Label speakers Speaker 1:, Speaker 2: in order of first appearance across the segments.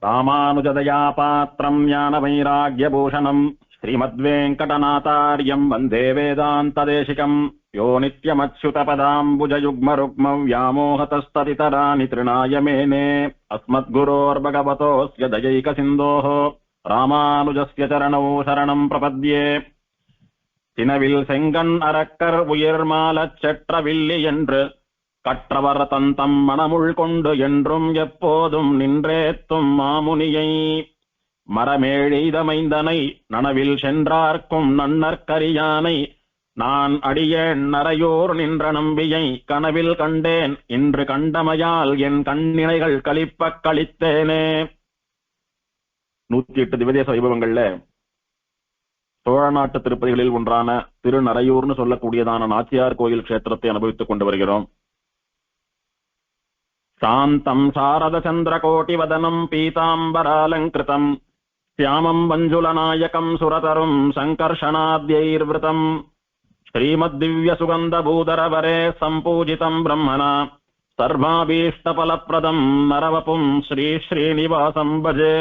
Speaker 1: ராமானுஜதயா பாத்திரம் ஞான வைராக்யபூஷணம் ஸ்ரீமத்வேங்கடநாதார்யம் வந்தே வேதாந்ததேசிகம் யோ நித்யமச்யுதபதாம்புஜயுக்மருக்மம் व्यामोहतस्तदितराणि तृणाय मेने अस्मद्गुरोर्भगवतोऽस्य दयैकसिन्धोः रामानुजस्य चरणौ शरणं प्रपद्ये தினவில் செங்கண் அரக்கர் உயிர்மாலச் செற்றவில்லி என்று கற்றவர் தந்தம் மனமுள் கொண்டு என்றும் எப்போதும் நின்றேத்தும் மாமுனியை மரமேழெய்தமைந்தனை நனவில் சென்றார்க்கும் நன்னற்கரியானை நான் அடியேன் நரையோர் நின்ற நம்பியை கனவில் கண்டேன் இன்று கண்டமையால் என் கண்ணினைகள் களிப்பக் களித்தேனே. 108 திவதேச வைபவங்கள்ல சோழ நாட்டு திருப்பதிகளில் ஒன்றான திருநரையூர்னு சொல்லக்கூடியதான நாச்சியார் கோயில் கஷேத்திரத்தை அனுபவித்துக் கொண்டு வருகிறோம். சாந்தம் சாரத சந்திரகோட்டி வதனம் பீதாம்பராலங்கிருதம் சியாமம் மஞ்சுளநாயகம் சுரதரும் சங்கர்ஷணாத்யைர்விருதம் ஸ்ரீமத் திவ்ய சுகந்த பூதரவரே சம்பூஜிதம் பிரம்மணா சர்வாபீஷ்டபலப்ரதம் நரவபும் ஸ்ரீ ஸ்ரீனிவாசம் பஜே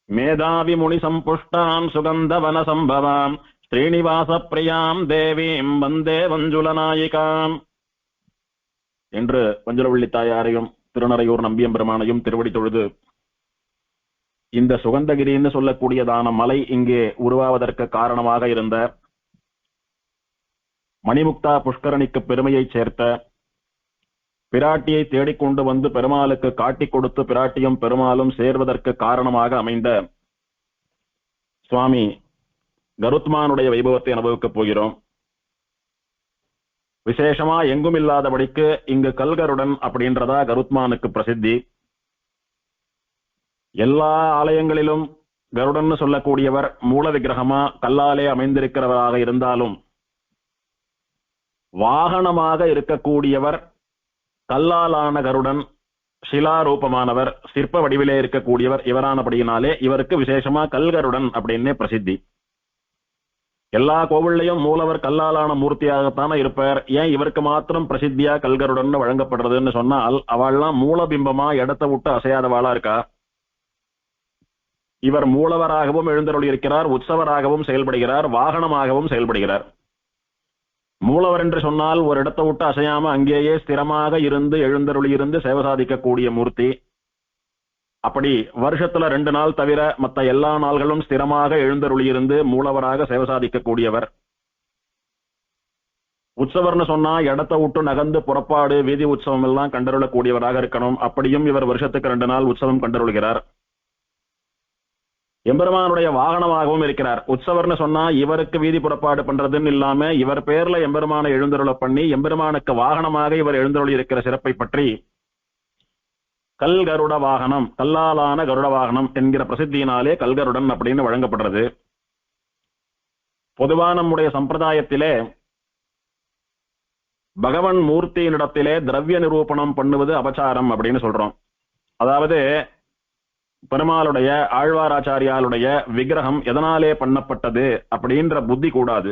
Speaker 1: மேதாவி முனி சம்புஷ்டாம் சுகந்தவன சம்பவாம் ஸ்ரீனிவாச பிரியாம் தேவீம் வந்தே வஞ்சுலநாயிகாம் என்று வஞ்சுலவள்ளி தாயாரையும் திருநரையூர் நம்பியம்பெருமானையும் திருவடி தொழுது இந்த சுகந்தகிரின்னு சொல்லக்கூடியதான மலை இங்கே உருவாவதற்கு காரணமாக இருந்த மணிமுக்தா புஷ்கரணிக்கு பெருமையை சேர்த்த பிராட்டியை தேடிக்கொண்டு வந்து பெருமாளுக்கு காட்டிக் கொடுத்து பிராட்டியும் பெருமாளும் சேர்வதற்கு காரணமாக அமைந்த சுவாமி கருத்மானுடைய வைபவத்தை அனுபவிக்கப் போகிறோம். விசேஷமா எங்கும் இல்லாதபடிக்கு இங்கு கல்கருடன் அப்படின்றதா கருத்மானுக்கு பிரசித்தி. எல்லா ஆலயங்களிலும் கருடன் சொல்லக்கூடியவர் மூல விக்கிரகமா கல்லாலே அமைந்திருக்கிறவராக இருந்தாலும் வாகனமாக இருக்கக்கூடியவர் கல்லாலான கருடன் சிலாரூபமானவர் சிற்ப வடிவிலே இருக்கக்கூடியவர் இவரானபடியினாலே இவருக்கு விசேஷமா கல்கருடன் அப்படின்னே பிரசித்தி. எல்லா கோவில்லையும் மூலவர் கல்லாலான மூர்த்தியாகத்தானே இருப்பார். ஏன் இவருக்கு மாத்திரம் பிரசித்தியா கல்கருடன் வழங்கப்படுறதுன்னு சொன்னால் அவள்லாம் மூலபிம்பமா இடத்தை விட்டு அசையாதவாளா இருக்கா. இவர் மூலவராகவும் எழுந்தருளி இருக்கிறார், உற்சவராகவும் செயல்படுகிறார், வாகனமாகவும் செயல்படுகிறார். மூலவர் என்று சொன்னால் ஒரு இடத்தை விட்டு அசையாம அங்கேயே ஸ்திரமாக இருந்து எழுந்தருளி இருந்து சேவை சாதிக்கக்கூடிய மூர்த்தி. அப்படி வருஷத்துல 2 நாள் தவிர மற்ற எல்லா நாள்களும் ஸ்திரமாக எழுந்தருளி இருந்து மூலவராக சேவை சாதிக்கக்கூடியவர். உற்சவர்னு சொன்னா இடத்தை விட்டு நகர்ந்து புறப்பாடு வீதி உற்சவம் எல்லாம் கண்டருளக்கூடியவராக இருக்கணும். அப்படியும் இவர் வருஷத்துக்கு 2 நாள் உற்சவம் கண்டருளுகிறார். எம்பெருமானுடைய வாகனமாகவும் இருக்கிறார். உற்சவர்னு சொன்னா இவருக்கு வீதி புறப்பாடு பண்றதுன்னு இல்லாம இவர் பேர்ல எம்பெருமானை எழுந்தருள பண்ணி எம்பெருமானுக்கு வாகனமாக இவர் எழுந்தருளி இருக்கிற சிறப்பை பற்றி கல் கருட வாகனம் கல்லாலான கருட வாகனம் என்கிற பிரசித்தியினாலே கல்கருடன் அப்படின்னு வழங்கப்படுறது. பொதுவா நம்முடைய சம்பிரதாயத்திலே பகவன் மூர்த்தியினிடத்திலே திரவிய நிரூபணம் பண்ணுவது அபச்சாரம் அப்படின்னு சொல்றோம். அதாவது பெருமாளுடைய ஆழ்வாராச்சாரியாளுடைய விக்கிரகம் எதனாலே பண்ணப்பட்டது அப்படின்ற புத்தி கூடாது.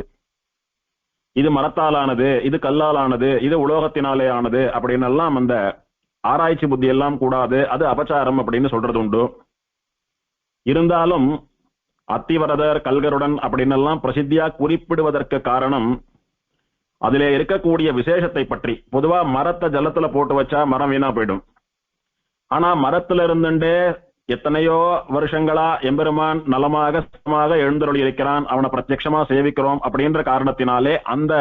Speaker 1: இது மரத்தாலானது, இது கல்லாலானது, இது உலோகத்தினாலே ஆனது அப்படின்னு எல்லாம் அந்த ஆராய்ச்சி புத்தி எல்லாம் கூடாது. அது அபச்சாரம் அப்படின்னு சொல்றது உண்டு. இருந்தாலும் அத்திவரதர் கல்கருடன் அப்படின்னு எல்லாம் பிரசித்தியா குறிப்பிடுவதற்கு காரணம் அதிலே இருக்கக்கூடிய விசேஷத்தை பற்றி. பொதுவா மரத்தை ஜலத்துல போட்டு வச்சா மரம் வீணா போயிடும். ஆனா மரத்துல இருந்துட்டே எத்தனையோ வருஷங்களா எம்பெருமான் நலமாக சுத்தமாக எழுந்தருளி இருக்கிறான், அவனை பிரத்யட்சமா சேவிக்கிறோம் அப்படின்ற காரணத்தினாலே அந்த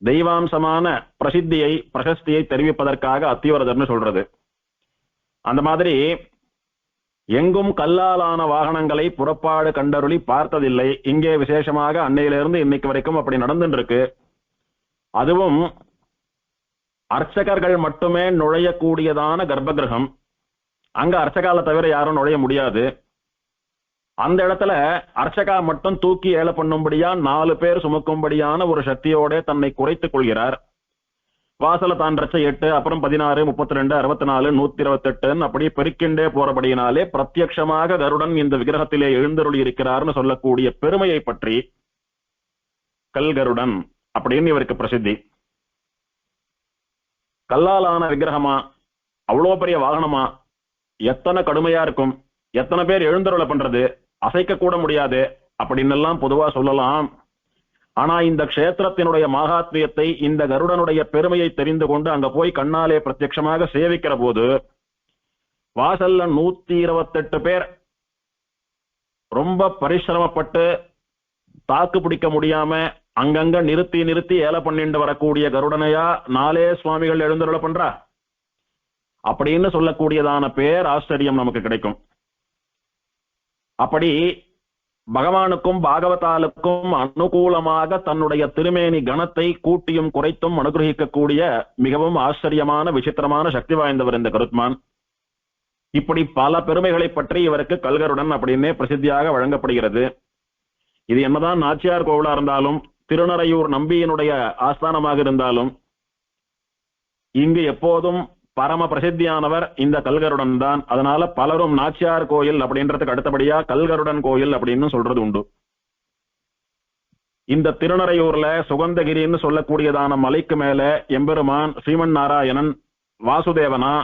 Speaker 1: தெய்வாம்சமான பிரசித்தியை பிரசஸ்தியை தெரிவிப்பதற்காக அத்திவரதர்னு சொல்றது. அந்த மாதிரி எங்கும் கல்லாலான வாகனங்களை புறப்பாடு கண்டருளி பார்த்ததில்லை. இங்கே விசேஷமாக அன்னையிலிருந்து இன்னைக்கு வரைக்கும் அப்படி நடந்துட்டு இருக்கு. அதுவும் அர்ச்சகர்கள் மட்டுமே நுழையக்கூடியதான கர்ப்பகிரகம். அங்க அர்ச்சகால தவிர யாரும் நுழைய முடியாது. அந்த இடத்துல அர்ச்சகா மட்டும் தூக்கி ஏல பண்ணும்படியா 4 பேர் சுமக்கும்படியான ஒரு சக்தியோட தன்னை குறைத்துக் கொள்கிறார். வாசல தான் ரச்ச 8, அப்புறம் 16, 32, 64, 128 அப்படி பெருக்கின்றே போறபடியினாலே பிரத்யட்சமாக கருடன் இந்த விக்கிரகத்திலே எழுந்தருளி இருக்கிறார்னு சொல்லக்கூடிய பெருமையை பற்றி கல்கருடன் அப்படின்னு இவருக்கு பிரசித்தி. கல்லாலான விக்கிரகமா, அவ்வளோ பெரிய வாகனமா, எத்தனை கடுமையா இருக்கும், எத்தனை பேர் எழுந்தருளை பண்றது, அசைக்க கூட முடியாது அப்படின்னு எல்லாம் பொதுவா சொல்லலாம். ஆனா இந்த க்ஷேத்திரத்தினுடைய மகாத்மியத்தை, இந்த கருடனுடைய பெருமையை தெரிந்து கொண்டு அங்க போய் கண்ணாலே பிரத்யட்சமாக சேவிக்கிற போது வாசல்ல 128 பேர் ரொம்ப பரிசிரமப்பட்டு தாக்கு பிடிக்க முடியாம அங்கங்க நிறுத்தி நிறுத்தி ஏல பண்ணிட்டு வரக்கூடிய கருடனையா 4 சுவாமிகள் எழுந்தருளை பண்றா அப்படின்னு சொல்லக்கூடியதான பேர் ஆச்சரியம் நமக்கு கிடைக்கும். அப்படி பகவானுக்கும் பாகவதாலுக்கும் அனுகூலமாக தன்னுடைய திருமேனி கணத்தை கூட்டியும் குறைத்தும் அனுகிரகிக்கக்கூடிய மிகவும் ஆச்சரியமான விசித்திரமான சக்தி வாய்ந்தவர் இந்த கருத்மான். இப்படி பல பெருமைகளை பற்றி இவருக்கு கல்கருடன் அப்படின்னே பிரசித்தியாக வழங்கப்படுகிறது. இது என்னதான் நாச்சியார் கோவிலா இருந்தாலும், திருநறையூர் நம்பியினுடைய ஆஸ்தானமாக இருந்தாலும், இங்கு எப்போதும் பரம பிரசித்தியானவர் இந்த கல்கருடன் தான். அதனால பலரும் நாச்சியார் கோயில் அப்படின்றதுக்கு அடுத்தபடியா கல்கருடன் கோயில் அப்படின்னு சொல்றது உண்டு. இந்த திருநறையூர்ல சுகந்தகிரின்னு சொல்லக்கூடியதான மலைக்கு மேல எம்பெருமான் ஸ்ரீமன் நாராயணன் வாசுதேவனா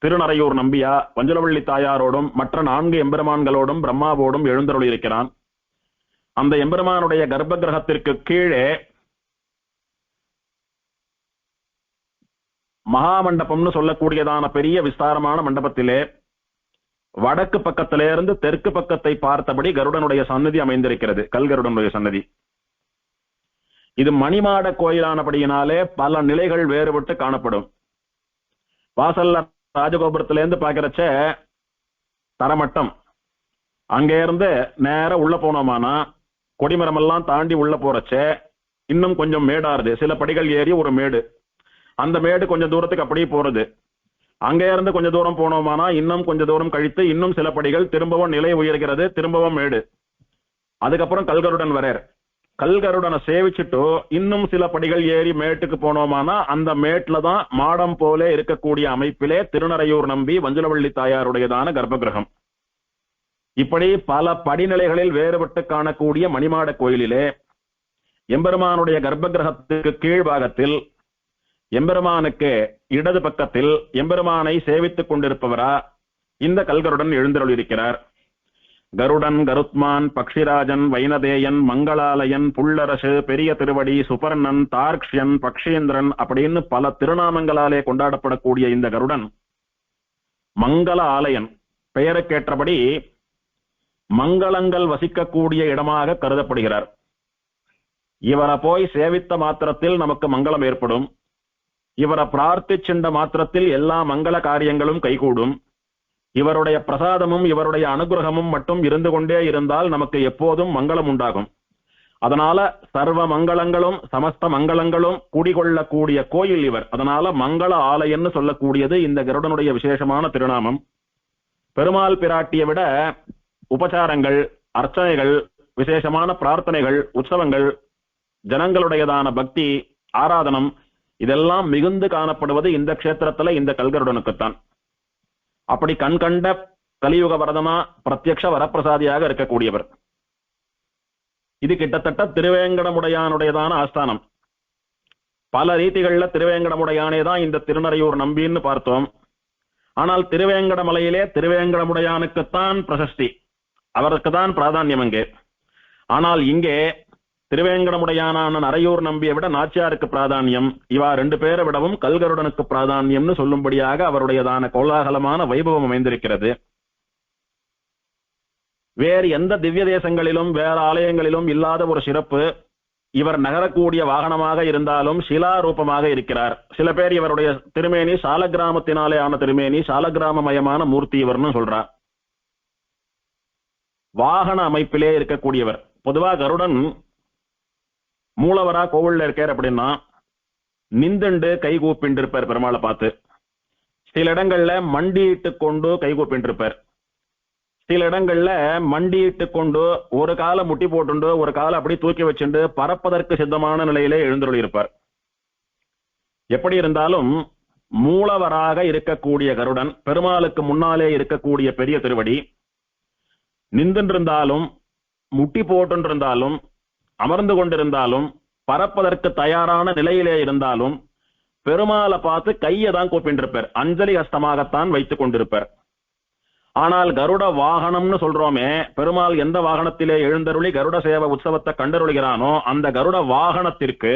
Speaker 1: திருநறையூர் நம்பியா பஞ்சலவள்ளி தாயாரோடும் மற்ற 4 எம்பெருமான்களோடும் பிரம்மாவோடும் எழுந்தருளி இருக்கிறான். அந்த எம்பெருமானுடைய கர்ப்ப கிரகத்திற்கு கீழே மகாமண்டபம்னு சொல்லக்கூடியதான பெரிய விஸ்தாரமான மண்டபத்திலே வடக்கு பக்கத்திலே இருந்து தெற்கு பக்கத்தை பார்த்தபடி கருடனுடைய சன்னதி அமைந்திருக்கிறது, கல்கருடனுடைய சன்னதி. இது மணிமாட கோயிலானபடியினாலே பல நிலைகள் வேறுபட்டு காணப்படும். வாசல்ல ராஜகோபுரத்திலேருந்து பாக்கிறச்ச தரமட்டம், அங்கே இருந்து நேர உள்ள போனோமானா கொடிமரம் எல்லாம் தாண்டி உள்ள போறச்ச இன்னும் கொஞ்சம் மேடாருது, சில படிகள் ஏறி ஒரு மேடு, அந்த மேடு கொஞ்சம் தூரத்துக்கு அப்படியே போறது. அங்கே இருந்து கொஞ்சம் தூரம் போனோமானா இன்னும் கொஞ்சம் தூரம் கழித்து இன்னும் சில படிகள் திரும்பவும் நிலை உயர்கிறது, திரும்பவும் மேடு. அதுக்கப்புறம் கல்கருடன் வரார். கல்கருடனை சேவிச்சுட்டு இன்னும் சில படிகள் ஏறி மேட்டுக்கு போனோமானா அந்த மேட்ல தான் மாடம் போல இருக்கக்கூடிய அமைப்பிலே திருநறையூர் நம்பி வஞ்சலவள்ளி தாயாருடையதான கர்ப்பகிரகம். இப்படி பல படிநிலைகளில் வேறுபட்டு காணக்கூடிய மணிமாட கோயிலிலே எம்பெருமானுடைய கர்ப்பகிரகத்துக்கு கீழ்பாகத்தில் எம்பெருமானுக்கு இடது பக்கத்தில் எம்பெருமானை சேவித்துக் கொண்டிருப்பவரா இந்த கல்கருடன் எழுந்தருளிருக்கிறார். கருடன், கருத்மான், பக்ஷிராஜன், வைனதேயன், மங்களாலயன், புள்ளரசு, பெரிய திருவடி, சுபர்ணன், தார்க்ஷ்யன், பக்ஷேந்திரன் அப்படின்னு பல திருநாமங்களாலே கொண்டாடப்படக்கூடிய இந்த கருடன் மங்கள ஆலயன், பெயருக்கேற்றபடி மங்களங்கள் வசிக்கக்கூடிய இடமாக கருதப்படுகிறார். இவரை போய் சேவித்த மாத்திரத்தில் நமக்கு மங்களம் ஏற்படும். இவரை பிரார்த்திச்சென்ற மாத்திரத்தில் எல்லா மங்கள காரியங்களும் கைகூடும். இவருடைய பிரசாதமும் இவருடைய அனுகிரகமும் மட்டும் இருந்து கொண்டே இருந்தால் நமக்கு எப்போதும் மங்களம் உண்டாகும். அதனால சர்வ மங்களங்களும் சமஸ்த மங்களங்களும் குடிகொள்ளக்கூடிய கோயில் இவர். அதனால மங்கள ஆலயன்னு சொல்லக்கூடியது இந்த கருடனுடைய விசேஷமான திருநாமம். பெருமாள் பிராட்டியை விட உபசாரங்கள், அர்ச்சனைகள், விசேஷமான பிரார்த்தனைகள், உற்சவங்கள், ஜனங்களுடையதான பக்தி, ஆராதனம் இதெல்லாம் மிகுந்து காணப்படுவது இந்த க்ஷேத்திரத்துல இந்த கல்கருடனுக்குத்தான். அப்படி கண்கண்ட கலியுக வரதனா பிரத்யக்ஷ வரப்பிரசாதியாக இருக்கக்கூடியவர். இது கிட்டத்தட்ட திருவேங்கடமுடையானுடையதான ஆஸ்தானம். பல ரீதிகள்ல திருவேங்கடமுடையானே தான் இந்த திருநறையூர் நம்பின்னு பார்த்தோம். ஆனால் திருவேங்கடமலையிலே திருவேங்கடமுடையானுக்குத்தான் பிரசஸ்தி, அவருக்கு தான் பிராதான்யம் அங்கே. ஆனால் இங்கே திருவேங்கடமுடையானான நரையூர் நம்பியை விட நாச்சியாருக்கு பிராதானியம், இவா 2 பேரை விடவும் கல்கருடனுக்கு பிராதானியம்னு சொல்லும்படியாக அவருடையதான கோலாகலமான வைபவம் அமைந்திருக்கிறது. வேறு எந்த திவ்ய தேசங்களிலும் வேற ஆலயங்களிலும் இல்லாத ஒரு சிறப்பு, இவர் நகரக்கூடிய வாகனமாக இருந்தாலும் சிலாரூபமாக இருக்கிறார். சில பேர் இவருடைய திருமேனி சாலக்கிராமத்தினாலே ஆன திருமேனி, சாலக்கிராமமயமான மூர்த்தி இவர்னு சொல்றார். வாகன அமைப்பிலே இருக்கக்கூடியவர். பொதுவா கருடன் மூலவரா கோவில்ல இருக்கார் அப்படின்னா நிந்துண்டு கை கூப்பிட்டு இருப்பார் பெருமாளை பார்த்து. சில இடங்கள்ல மண்டியிட்டு கொண்டு கை கூப்பிட்டு இருப்பார். சில இடங்கள்ல மண்டியிட்டு கொண்டு ஒரு காலை முட்டி போட்டுண்டு ஒரு காலை அப்படி தூக்கி வச்சுண்டு பறப்பதற்கு சித்தமான நிலையிலே எழுந்தருளி இருப்பார். எப்படி இருந்தாலும் மூலவராக இருக்கக்கூடிய கருடன், பெருமாளுக்கு முன்னாலே இருக்கக்கூடிய பெரிய திருவடி, நின்றிருந்தாலும் முட்டி போட்டிருந்தாலும் அமர்ந்து கொண்டிருந்தாலும் பறப்பதற்கு தயாரான நிலையிலே இருந்தாலும் பெருமாளை பார்த்து கையை தான் கூப்பிட்டு இருப்பார். அஞ்சலி ஹஸ்தமாகத்தான் வைத்துக் கொண்டிருப்பார். ஆனால் கருட வாகனம்னு சொல்றோமே, பெருமாள் எந்த வாகனத்திலே எழுந்தருளி கருட சேவ உற்சவத்தை கண்டருளுகிறானோ அந்த கருட வாகனத்திற்கு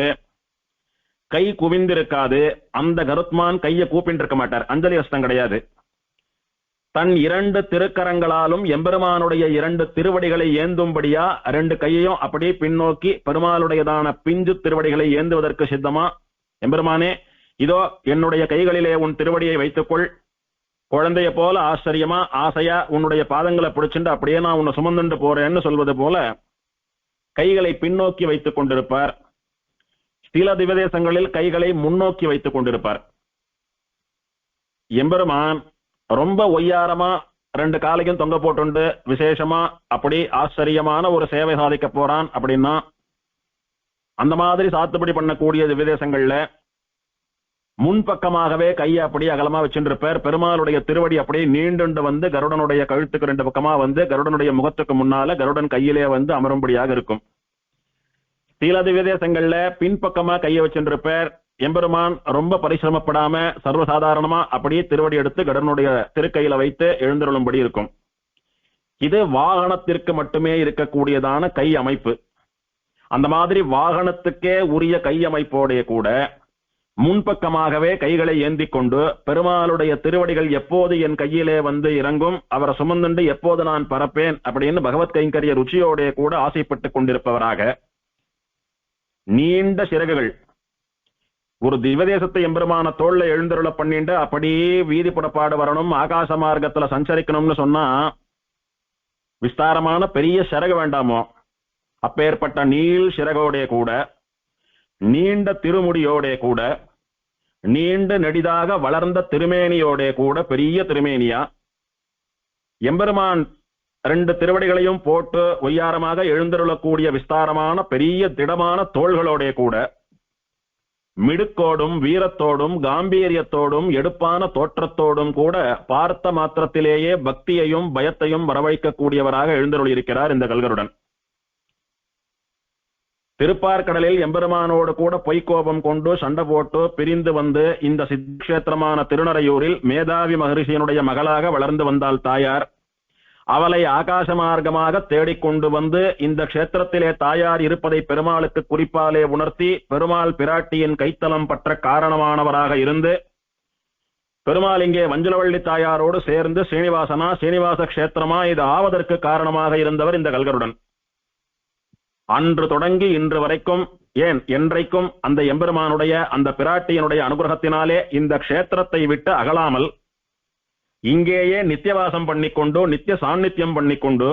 Speaker 1: கை குவிந்திருக்காது. அந்த கருத்மான் கையை கூப்பிட்டு இருக்க மாட்டார், அஞ்சலி ஹஸ்தம் கிடையாது. தன் 2 திருக்கரங்களாலும் எம்பெருமானுடைய 2 திருவடிகளை ஏந்தும்படியா 2 கையையும் அப்படியே பின்னோக்கி பெருமாளுடையதான பிஞ்சு திருவடிகளை ஏந்துவதற்கு சித்தமா, எம்பெருமானே இதோ என்னுடைய கைகளிலே உன் திருவடியை வைத்துக்கொள், குழந்தைய போல ஆச்சரியமா ஆசையா உன்னுடைய பாதங்களை பிடிச்சிட்டு அப்படியே நான் உன்னை சுமந்துண்டு போறேன்னு சொல்வது போல கைகளை பின்னோக்கி வைத்துக் கொண்டிருப்பார். சில திவதேசங்களில் கைகளை முன்னோக்கி வைத்துக் கொண்டிருப்பார். எம்பெருமான் ரொம்ப ஒய்யாரமா 2 காலையும் தொங்க போட்டுண்டு விசேஷமா அப்படி ஆச்சரியமான ஒரு சேவை சாதிக்க போறான் அப்படின்னா, அந்த மாதிரி சாத்துப்படி பண்ணக்கூடிய திவதேசங்கள்ல முன்பக்கமாகவே கையை அப்படியே அகலமா வச்சுருப்பார். பெருமாளுடைய திருவடி அப்படியே நீண்டு வந்து கருடனுடைய கழுத்துக்கு 2 பக்கமா வந்து கருடனுடைய முகத்துக்கு முன்னால கருடன் கையிலே வந்து அமரும்படியாக இருக்கும். சில திவதேசங்கள்ல பின்பக்கமா கையை வச்சுருப்பார். எம்பெருமான் ரொம்ப பரிசிரமப்படாம சர்வசாதாரணமா அப்படியே திருவடி எடுத்து கருடனுடைய திருக்கையில வைத்து எழுந்தருளும்படி இருக்கும். இது வாகனத்திற்கு மட்டுமே இருக்கக்கூடியதான கை அமைப்பு. அந்த மாதிரி வாகனத்துக்கே உரிய கை அமைப்போடைய கூட முன்பக்கமாகவே கைகளை ஏந்தி கொண்டு பெருமாளுடைய திருவடிகள் எப்போது என் கையிலே வந்து இறங்கும், அவரை சுமந்துண்டு எப்போது நான் பரப்பேன் அப்படின்னு பகவத் கைங்கரிய ருச்சியோடைய கூட ஆசைப்பட்டு கொண்டிருப்பவராக நீண்ட சிறகுகள் ஒரு திவதேசத்தை எம்பெருமான தோல்ல எழுந்தருள பண்ணிட்டு அப்படியே வீதி புறப்பாடு வரணும், ஆகாச மார்க்கத்துல சஞ்சரிக்கணும்னு சொன்னா விஸ்தாரமான பெரிய சிறகு வேண்டாமோ? அப்பேற்பட்ட நீள் சிறகோடைய கூட நீண்ட திருமுடியோடைய கூட நீண்ட நெடிதாக வளர்ந்த திருமேனியோட கூட பெரிய திருமேனியா எம்பெருமான் 2 திருவடிகளையும் போட்டு ஒய்யாரமாக எழுந்தருளக்கூடிய விஸ்தாரமான பெரிய திடமான தோள்களோட கூட மிடுக்கோடும் வீரத்தோடும் காம்பீரியத்தோடும் எடுப்பான தோற்றத்தோடும் கூட பார்த்த மாத்திரத்திலேயே பக்தியையும் பயத்தையும் வரவழைக்கக்கூடியவராக எழுந்தருளியிருக்கிறார் இந்த கல்கருடன். திருப்பார்கடலில் எம்பெருமானோடு கூட பொய்க்கோபம் கொண்டு சண்டை போட்டு பிரிந்து வந்து இந்த சித்தேத்திரமான திருநறையூரில் மேதாவி மகரிஷியனுடைய மகளாக வளர்ந்து வந்தாள் தாயார். அவளை ஆகாச மார்க்கமாக தேடிக்கொண்டு வந்து இந்த க்ஷேத்திரத்திலே தாயார் இருப்பதை பெருமாளுக்கு குறிப்பாலே உணர்த்தி பெருமாள் பிராட்டியின் கைத்தலம் பற்ற காரணமானவராக இருந்து பெருமாள் இங்கே வஞ்சலவள்ளி தாயாரோடு சேர்ந்து சீனிவாச க்ஷேத்திரமா இது ஆவதற்கு காரணமாக இருந்தவர் இந்த கல்கருடன். அன்று தொடங்கி இன்று வரைக்கும் ஏன் என்றைக்கும் அந்த எம்பெருமானுடைய அந்த பிராட்டியனுடைய அனுகிரகத்தினாலே இந்த க்ஷேத்திரத்தை விட்டு அகலாமல் இங்கேயே நித்தியவாசம் பண்ணிக்கொண்டு நித்திய சாநித்தியம் பண்ணிக்கொண்டு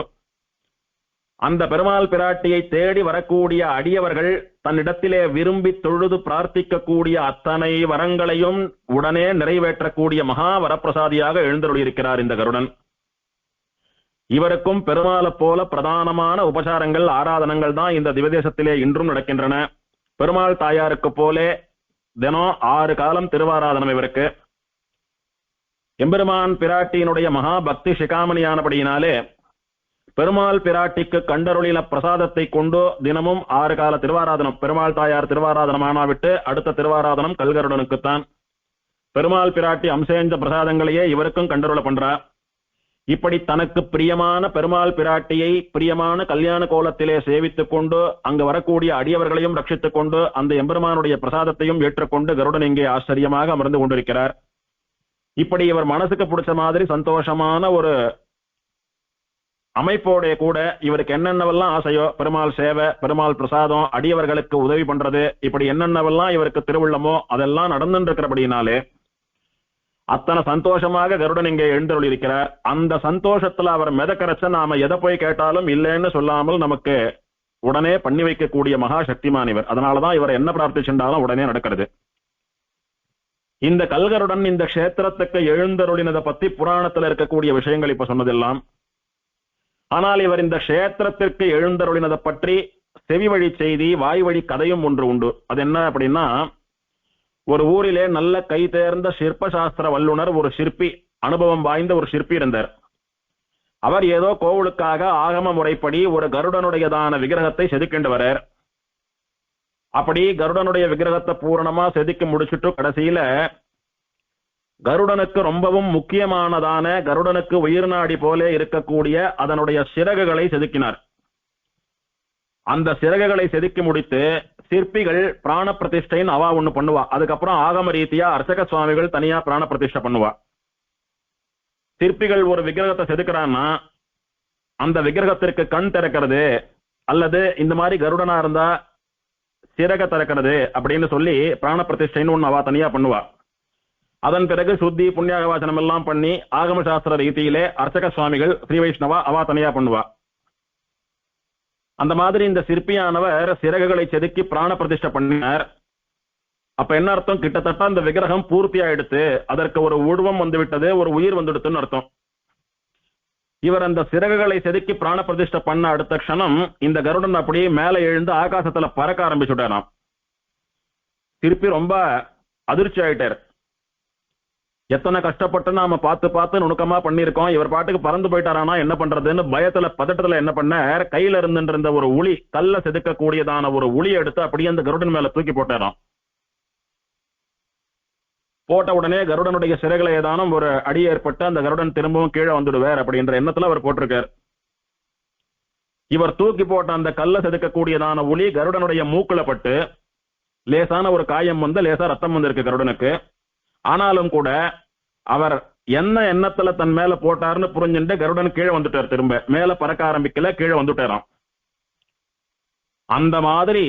Speaker 1: அந்த பெருமாள் பிராட்டியை தேடி வரக்கூடிய அடியவர்கள் தன்னிடத்திலே விரும்பி தொழுது பிரார்த்திக்கக்கூடிய அத்தனை வரங்களையும் உடனே நிறைவேற்றக்கூடிய மகா வரப்பிரசாதியாக எழுந்தருளியிருக்கிறார் இந்த கருடன். இவருக்கும் பெருமாளை போல பிரதானமான உபசாரங்கள் ஆராதனங்கள் தான் இந்த திவதேசத்திலே இன்றும் நடக்கின்றன. பெருமாள் தாயாருக்கு போலே தினம் 6 காலம் திருவாராதனம் இவருக்கு. எம்பெருமான் பிராட்டியினுடைய மகா பக்தி சிகாமணியானபடியினாலே பெருமாள் பிராட்டிக்கு கண்டருளின பிரசாதத்தை கொண்டு தினமும் 6 கால திருவாராதனம். பெருமாள் தாயார் திருவாராதனம் ஆனாவிட்டு அடுத்த திருவாராதனம் கல்கருடனுக்குத்தான். பெருமாள் பிராட்டி அம்சேஞ்ச பிரசாதங்களையே இவருக்கும் கண்டருள பண்றார். இப்படி தனக்கு பிரியமான பெருமாள் பிராட்டியை பிரியமான கல்யாண கோலத்திலே சேவித்துக் கொண்டு அங்கு வரக்கூடிய அடியவர்களையும் ரட்சித்துக் கொண்டு அந்த எம்பெருமானுடைய பிரசாதத்தையும் ஏற்றுக்கொண்டு கருடன் இங்கே ஆச்சரியமாக அமர்ந்து கொண்டிருக்கிறார். இப்படி இவர் மனசுக்கு பிடிச்ச மாதிரி சந்தோஷமான ஒரு அமைப்போட கூட இவருக்கு என்னென்னவெல்லாம் ஆசையோ, பெருமாள் சேவை, பெருமாள் பிரசாதம், அடியவர்களுக்கு உதவி பண்றது, இப்படி என்னென்னவெல்லாம் இவருக்கு திருவுள்ளமோ அதெல்லாம் நடந்துட்டு இருக்கிறபடினாலே அத்தனை சந்தோஷமாக கருடன் இங்கே எழுந்தருள் இருக்கிறார். அந்த சந்தோஷத்துல அவர் மிதக்கரைச்ச நாம எதை போய் கேட்டாலும் இல்லைன்னு சொல்லாமல் நமக்கு உடனே பண்ணி வைக்கக்கூடிய மகா சக்திமான் இவர். அதனாலதான் இவர் என்ன பிரார்த்திச்சுட்டாலும் உடனே நடக்கிறது. இந்த கல்கருடன் இந்த க்ஷேத்திரத்துக்கு எழுந்தருளினதை பத்தி புராணத்துல இருக்கக்கூடிய விஷயங்கள் இப்ப சொன்னதெல்லாம். ஆனால் இவர் இந்த க்ஷேத்திரத்திற்கு எழுந்தருளினதை பற்றி செவி வழி செய்தி வாய் வழி கதையும் ஒன்று உண்டு. அது என்ன அப்படின்னா, ஒரு ஊரிலே நல்ல கை தேர்ந்த சிற்பசாஸ்திர வல்லுனர் ஒரு சிற்பி, அனுபவம் வாய்ந்த ஒரு சிற்பி இருந்தார். அவர் ஏதோ கோவிலுக்காக ஆகம முறைப்படி ஒரு கருடனுடையதான விக்கிரகத்தை செதுக்கிண்டு வரார். அப்படி கருடனுடைய விக்கிரகத்தை பூரணமா செதுக்கி முடிச்சுட்டு கடைசியில கருடனுக்கு ரொம்பவும் முக்கியமானதான கருடனுக்கு உயிர் நாடி போலே இருக்கக்கூடிய அதனுடைய சிறகுகளை செதுக்கினார். அந்த சிறகுகளை செதுக்கி முடித்து சிற்பிகள் பிராண பிரதிஷ்டைன்னு அவா ஒண்ணு பண்ணுவா. அதுக்கப்புறம் ஆகம ரீதியா அர்ச்சக சுவாமிகள் தனியா பிராண பிரதிஷ்டை பண்ணுவா. சிற்பிகள் ஒரு விக்கிரகத்தை செதுக்கிறான்னா அந்த விக்கிரகத்திற்கு கண் திறக்கிறது அல்லது இந்த மாதிரி கருடனா இருந்தா சிறக திறக்கிறது அப்படின்னு சொல்லி பிராண பிரதிஷ்டைன்னு ஒண்ணு அவா தனியா பண்ணுவா. அதன் பிறகு சுத்தி புண்ணியாக வாசனம் எல்லாம் பண்ணி ஆகம சாஸ்திர ரீதியிலே அர்ச்சக சுவாமிகள் ஸ்ரீ வைஷ்ணவா அவா தனியா பண்ணுவா. அந்த மாதிரி இந்த சிற்பியானவர் சிறகுகளை செதுக்கி பிராண பிரதிஷ்டை பண்ணினார். அப்ப என்ன அர்த்தம்? கிட்டத்தட்ட அந்த விக்கிரகம் பூர்த்தி ஆயிடுத்து, அதற்கு ஒரு உருவம் வந்து விட்டது, ஒரு உயிர் வந்துடுத்துன்னு அர்த்தம். இவர் அந்த சிறகுகளை செதுக்கி பிராண பிரதிஷ்டை பண்ண அடுத்த க்ஷணம் இந்த கருடன் அப்படியே மேலே எழுந்து ஆகாசத்துல பறக்க ஆரம்பிச்சுட்டாராம். சிற்பி ரொம்ப அதிர்ச்சி ஆயிட்டார். எத்தனை கஷ்டப்பட்டு நாம பார்த்து பார்த்து நுணுக்கமா பண்ணிருக்கோம், இவர் பாட்டுக்கு பறந்து போயிட்டாரானா என்ன பண்றதுன்னு பயத்துல பதட்டத்துல என்ன பண்ண, கையில இருந்துன்ற ஒரு உளி, கல்ல செதுக்கக்கூடியதான ஒரு உளியை எடுத்து அப்படியே அந்த கருடன் மேல தூக்கி போட்டாராம். போட்ட உடனே கருடனுடைய சிறைகளை ஏதானும் ஒரு அடி ஏற்பட்டு அந்த கருடன் திரும்பவும் கீழே வந்துடுவார் அப்படின்ற எண்ணத்துல அவர் போட்டிருக்கார். இவர் தூக்கி போட்ட அந்த கல்ல செதுக்கக்கூடியதான உளி கருடனுடைய மூக்குல பட்டு லேசான ஒரு காயம் வந்து லேசா ரத்தம் வந்திருக்கு கருடனுக்கு. ஆனாலும் கூட அவர் என்ன எண்ணத்துல தன் மேல போட்டார்னு புரிஞ்சுட்டு கருடன் கீழே வந்துட்டார், திரும்ப மேல பறக்க ஆரம்பிக்கல, கீழே வந்துட்டாராம். அந்த மாதிரி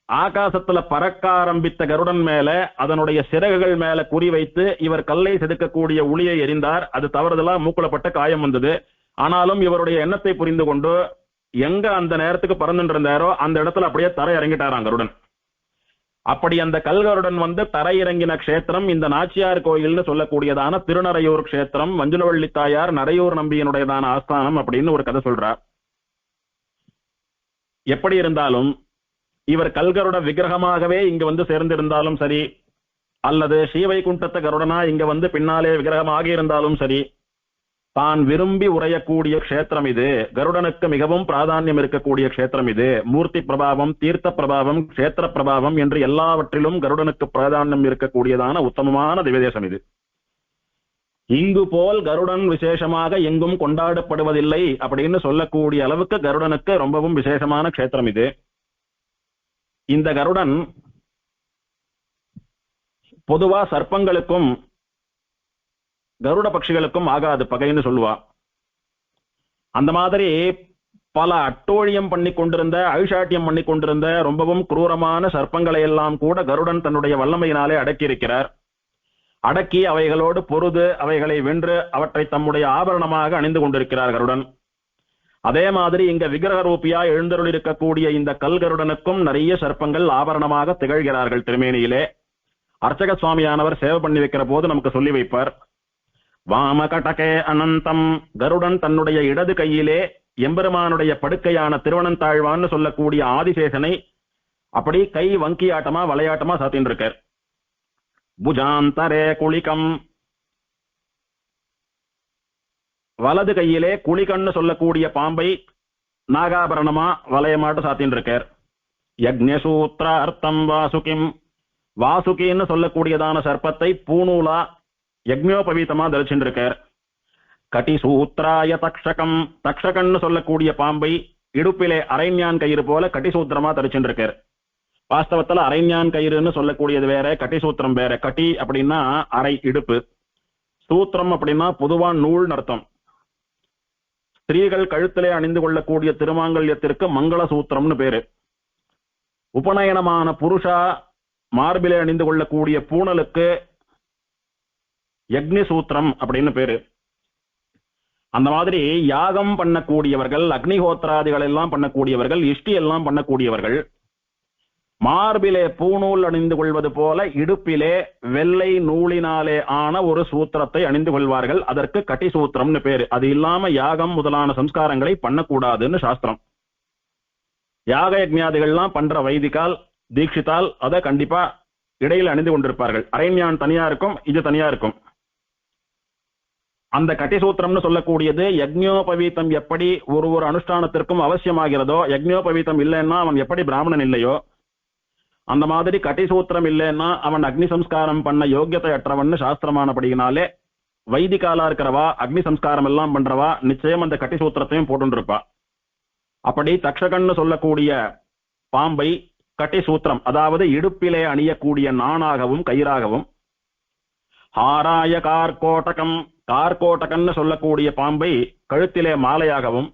Speaker 1: ஆகாசத்துல பறக்க ஆரம்பித்த கருடன் மேல அதனுடைய சிறகுகள் மேல குறி வைத்து இவர் கல்லை செதுக்கக்கூடிய உளியை எறிந்தார். அது தவறுதலா மூக்குலப்பட்ட காயம் வந்தது. ஆனாலும் இவருடைய எண்ணத்தை புரிந்து கொண்டு எங்க அந்த நேரத்துக்கு பறந்துட்டு இருந்தாரோ அந்த இடத்துல அப்படியே தரை இறங்கிட்டாராம் கருடன். அப்படி அந்த கல்கருடன் வந்து தரையிறங்கின க்ஷேத்திரம் இந்த நாச்சியார் கோயில்னு சொல்லக்கூடியதான திருநறையூர் க்ஷேத்திரம். மஞ்சுளவள்ளி தாயார் நரையூர் நம்பியினுடையதான ஆஸ்தானம் அப்படின்னு ஒரு கதை சொல்றார். எப்படி இருந்தாலும் இவர் கல்கருட விக்கிரகமாகவே இங்க வந்து சேர்ந்திருந்தாலும் சரி, அல்லது ஸ்ரீவைகுண்டத்த கருடனா இங்க வந்து பின்னாலே விக்கிரகமாக இருந்தாலும் சரி, தான் விரும்பி உரையக்கூடிய க்ஷேத்திரம் இது. கருடனுக்கு மிகவும் பிராதானியம் இருக்கக்கூடிய க்ஷேத்திரம் இது. மூர்த்தி பிரபாவம், தீர்த்த பிரபாவம், க்ஷேத்திர பிரபாவம் என்று எல்லாவற்றிலும் கருடனுக்கு பிராதானியம் இருக்கக்கூடியதான உத்தமமான திவ்யதேசம் இது. இங்கு போல் கருடன் விசேஷமாக எங்கும் கொண்டாடப்படுவதில்லை அப்படின்னு சொல்லக்கூடிய அளவுக்கு கருடனுக்கு ரொம்பவும் விசேஷமான க்ஷேத்திரம் இது. இந்த கருடன் பொதுவா சர்ப்பங்களுக்கும் கருட பட்சிகளுக்கும் ஆகாது, பகைன்னு சொல்லுவா. அந்த மாதிரி பல அட்டோழியம் பண்ணி கொண்டிருந்த, அழிசாட்டியம் பண்ணி கொண்டிருந்த ரொம்பவும் குரூரமான சர்ப்பங்களை எல்லாம் கூட கருடன் தன்னுடைய வல்லமையினாலே அடக்கி இருக்கிறார். அடக்கி அவைகளோடு பொருது அவைகளை வென்று அவற்றை தம்முடைய ஆபரணமாக அணிந்து கொண்டிருக்கிறார் கருடன். அதே மாதிரி இங்க விக்கிரக ரூபியா எழுந்தருள் இருக்கக்கூடிய இந்த கல்கருடனுக்கும் நிறைய சர்ப்பங்கள் ஆபரணமாக திகழ்கிறார்கள் திருமேனியிலே. அர்ச்சக சுவாமியானவர் சேவை பண்ணி வைக்கிற போது நமக்கு சொல்லி வைப்பார். வாமகடகே அனந்தம், கருடன் தன்னுடைய இடது கையிலே எம்பெருமானுடைய படுக்கையான திருவனந்தாழ்வான்னு சொல்லக்கூடிய ஆதிசேஷனை அப்படி கை வங்கியாட்டமா விளையாட்டமா சாத்தின்னு இருக்கார். புஜாந்தரே குளிகம், வலது கையிலே குளிகன்னு சொல்லக்கூடிய பாம்பை நாகாபரணமா வளையமாட்டு சாத்தின்னு இருக்கார். யக்ஞசூத்ர அர்த்தம் வாசுகிம், வாசுகின்னு சொல்லக்கூடியதான சர்ப்பத்தை பூணூலா யக்ஞோபவீதமா தரிச்சுட்டு இருக்கார். கட்டிசூத்ராய தக்ஷகம், தக்ஷகன்னு சொல்லக்கூடிய பாம்பை இடுப்பிலே அரைஞான் கயிறு போல கட்டிசூத்திரமா தரிச்சுட்டு இருக்கார். வாஸ்தவத்துல அரைஞான் கயிறுன்னு சொல்லக்கூடியது வேற, கட்டிசூத்திரம் வேற. கட்டி அப்படின்னா அரை இடுப்பு, சூத்திரம் அப்படின்னா பொதுவா நூல் அர்த்தம். ஸ்திரீகள் கழுத்திலே அணிந்து கொள்ளக்கூடிய திருமாங்கல்யத்திற்கு மங்கள சூத்திரம்னு பேரு. உபநயனமான புருஷா மார்பிலே அணிந்து கொள்ளக்கூடிய பூணலுக்கு யக்னி சூத்திரம் அப்படின்னு பேரு. அந்த மாதிரி யாகம் பண்ணக்கூடியவர்கள், அக்னிஹோத்திராதிகள் எல்லாம் பண்ணக்கூடியவர்கள், இஷ்டி எல்லாம் பண்ணக்கூடியவர்கள் மார்பிலே பூநூல் அணிந்து கொள்வது போல இடுப்பிலே வெள்ளை நூலினாலே ஆன ஒரு சூத்திரத்தை அணிந்து கொள்வார்கள். அதற்கு கட்டி சூத்திரம்னு பேரு. அது இல்லாம யாகம் முதலான சம்ஸ்காரங்களை பண்ணக்கூடாதுன்னு சாஸ்திரம். யாக யஜ்ஞாதிகள்லாம் பண்ற வைதிகால் தீட்சித்தால் அதை கண்டிப்பா இடையில அணிந்து கொண்டிருப்பார்கள். அரைஞான் தனியா இருக்கும், இது தனியா இருக்கும். அந்த கட்டிசூத்திரம்னு சொல்லக்கூடியது யக்ஞோபவீதம் எப்படி ஒரு அனுஷ்டானத்திற்கும் அவசியமாகிறதோ, யக்ஞோபவீதம் இல்லைன்னா அவன் எப்படி பிராமணன் இல்லையோ, அந்த மாதிரி கட்டிசூத்திரம் இல்லைன்னா அவன் அக்னி சம்ஸ்காரம் பண்ண யோக்கியத்தை அற்றவன் சாஸ்திரமானபடியினாலே வைதிகாலா இருக்கிறவா அக்னி சம்ஸ்காரம் எல்லாம் பண்றவா நிச்சயம் அந்த கட்டிசூத்திரத்தையும் போட்டுருப்பா. அப்படி தக்ஷகன்னு சொல்லக்கூடிய பாம்பை கட்டிசூத்திரம், அதாவது இடுப்பிலே அணியக்கூடிய நாணாகவும் கயிறாகவும், ஹாராய கார்கோட்டகம், கார்கோட்டகன்னு சொல்லக்கூடிய பாம்பை கழுத்திலே மாலையாகவும்,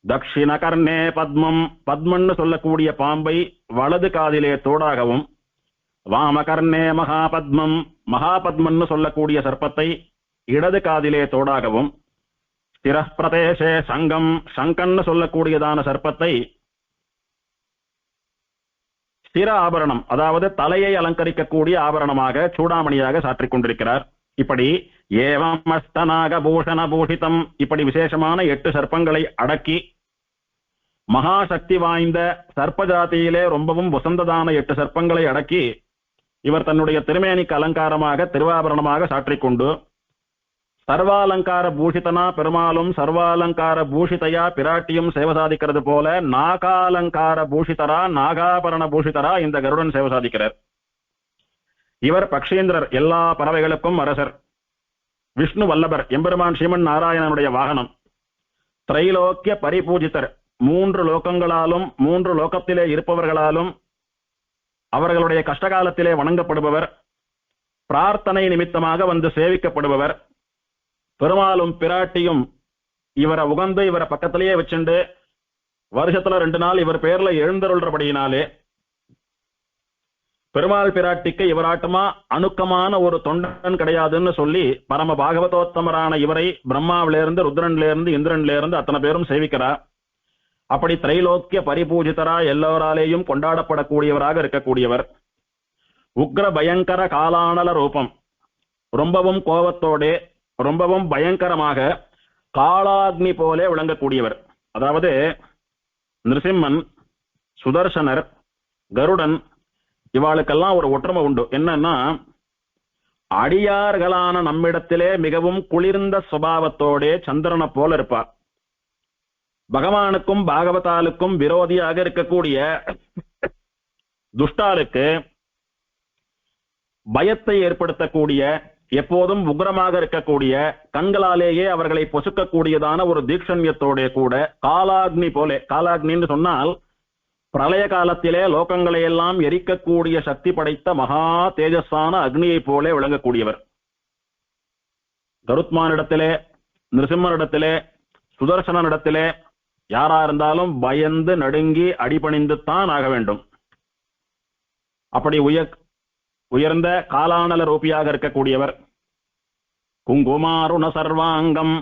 Speaker 1: தக்ஷிண கர்ணே பத்மம், பத்மன்னு சொல்லக்கூடிய பாம்பை வலது காதிலே தோடாகவும், வாமகர்ணே மகாபத்மம், மகாபத்மன்னு சொல்லக்கூடிய சர்ப்பத்தை இடது காதிலே தோடாகவும், ஸ்திரப்பிரதேசே சங்கம், சங்கன்னு சொல்லக்கூடியதான சர்ப்பத்தை ஸ்திர ஆபரணம், அதாவது தலையை அலங்கரிக்கக்கூடிய ஆபரணமாக சூடாமணியாக சாற்றிக் கொண்டிருக்கிறார். இப்படி ஏவம் அஸ்தநாக பூஷண பூஷிதம், இப்படி விசேஷமான 8 சர்ப்பங்களை அடக்கி மகாசக்தி வாய்ந்த சர்ப்ப ஜாதியிலே ரொம்பவும் வசந்ததான 8 சர்ப்பங்களை அடக்கி இவர் தன்னுடைய திருமேனிக்கு அலங்காரமாக திருவாபரணமாக சாற்றிக்கொண்டு, சர்வாலங்கார பூஷிதனா பெருமாளும் சர்வாலங்கார பூஷிதையா பிராட்டியும் சேவை சாதிக்கிறது போல நாகாலங்கார பூஷிதரா நாகாபரண பூஷிதரா இந்த கருடன் சேவை சாதிக்கிறார். இவர் பக்ஷேந்திரர், எல்லா பறவைகளுக்கும் அரசர், விஷ்ணு வல்லபர், எம்பெருமான் ஸ்ரீமன் நாராயணனுடைய வாகனம், திரைலோக்கிய பரிபூஜிதர், 3 லோகங்களாலும் 3 லோகத்திலே இருப்பவர்களாலும் அவர்களுடைய கஷ்டகாலத்திலே வணங்கப்படுபவர், பிரார்த்தனை நிமித்தமாக வந்து சேவிக்கப்படுபவர், பெருமாளும் பிராட்டியும் இவரை உகந்து இவரை பக்கத்திலேயே வச்சுண்டு வருஷத்துல 2 நாள் இவர் பேர்ல எழுந்தருள்றபடியினாலே பெருமாள் பிராட்டிக்கு இவராட்டமா அணுக்கமான ஒரு தொண்டன் கிடையாதுன்னு சொல்லி பரம பாகவதோத்தமரான இவரை பிரம்மாவிலிருந்து ருத்ரன்லேருந்து இந்திரன்லேருந்து அத்தனை பேரும் சேவிக்கிறார். அப்படி திரைலோக்கிய பரிபூஜிதரா எல்லோராலேயும் கொண்டாடப்படக்கூடியவராக இருக்கக்கூடியவர். உக்ர பயங்கர காலானல ரூபம், ரொம்பவும் கோபத்தோடே ரொம்பவும் பயங்கரமாக காளாக்னி போலே விளங்கக்கூடியவர். அதாவது நிருசிம்மன், சுதர்சனர், கருடன் இவாளுக்கெல்லாம் ஒரு ஒற்றுமை உண்டு. என்னன்னா, அடியார்களான நம்மிடத்திலே மிகவும் குளிர்ந்த சுபாவத்தோடே சந்திரனை போல இருப்பார். பகவானுக்கும் பாகவதாலுக்கும் விரோதியாக இருக்கக்கூடிய துஷ்டாளுக்கு பயத்தை ஏற்படுத்தக்கூடிய, எப்போதும் உக்ரமாக இருக்கக்கூடிய, கண்களாலேயே அவர்களை பொசுக்கக்கூடியதான ஒரு தீக்ஷண்யத்தோட கூட காலாக்னி போலே, காலாக்னின்னு சொன்னால் பிரளய காலத்திலே லோகங்களை எல்லாம் எரிக்கக்கூடிய சக்தி படைத்த மகா தேஜஸான அக்னியை போலே விளங்கக்கூடியவர். கருத்மானிடத்திலே, நிருசிம்மனிடத்திலே, சுதர்சனிடத்திலே யாரா இருந்தாலும் பயந்து நடுங்கி அடிபணிந்துத்தான் ஆக வேண்டும். அப்படி உயர்ந்த காலானல ரூபியாக இருக்கக்கூடியவர். குங்குமாருண சர்வாங்கம்,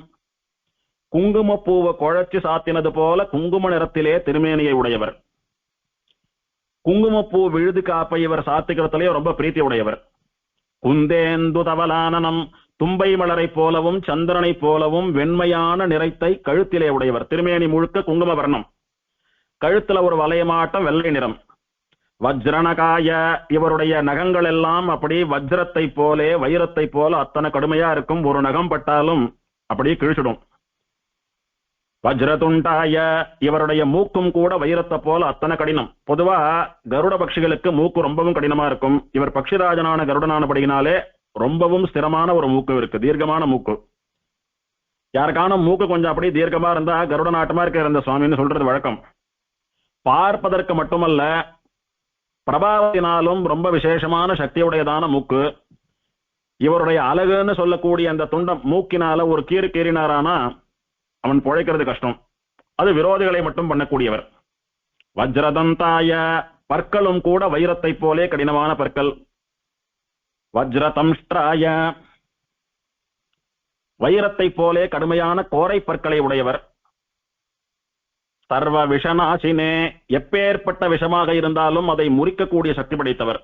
Speaker 1: குங்குமப்பூவை குழைச்சு சாத்தினது போல குங்கும நிறத்திலே திருமேனியை உடையவர். குங்குமப்பூ விழுது காப்பை இவர் சாத்திக்கிறதுலே ரொம்ப பிரீத்தி உடையவர். குந்தேந்து தவலானனம், தும்பை மலரை போலவும் சந்திரனை போலவும் வெண்மையான நிறத்தை கழுத்திலே உடையவர். திருமேனி முழுக்க குங்கும வர்ணம், கழுத்துல ஒரு வளையமாட்டம் வெள்ளை நிறம். வஜ்ரணகாய, இவருடைய நகங்கள் எல்லாம் அப்படி வஜ்ரத்தை போலே வைரத்தை போல அத்தனை கடுமையா இருக்கும். ஒரு நகம் பட்டாலும் அப்படியே கிழிச்சிடும். வஜ்ரதுண்டாய, இவருடைய மூக்கும் கூட வைரத்தை போல அத்தனை கடினம். பொதுவா கருட பட்சிகளுக்கு மூக்கு ரொம்பவும் கடினமா இருக்கும். இவர் பக்ஷிராஜனான கருடனானபடியினாலே ரொம்பவும் ஸ்திரமான ஒரு மூக்கு இருக்கு, தீர்க்கமான மூக்கு. யாருக்கான மூக்கு கொஞ்சம் அப்படி தீர்க்கமா இருந்தா கருட நாட்டமா இருக்கிற இந்த சுவாமின்னு சொல்றது வழக்கம். பார்ப்பதற்கு மட்டுமல்ல, பிரபாவத்தினாலும் ரொம்ப விசேஷமான சக்தியுடையதான மூக்கு. இவருடைய அழகுன்னு சொல்லக்கூடிய அந்த துண்டம் மூக்கினால ஒரு கீறு கீறினாரானா அவன் பிழைக்கிறது கஷ்டம். அது விரோதிகளை மட்டும் பண்ணக்கூடியவர். வஜ்ரதந்தாய, பற்களும் கூட வைரத்தை போலே கடினமான பற்கள். வஜ்ரதம்ஷ்டாய, வைரத்தை போலே கடுமையான கோரை பற்களை உடையவர். சர்வ விஷநாசினே, எப்பேற்பட்ட விஷமாக இருந்தாலும் அதை முறிக்கக்கூடிய சக்தி படைத்தவர்.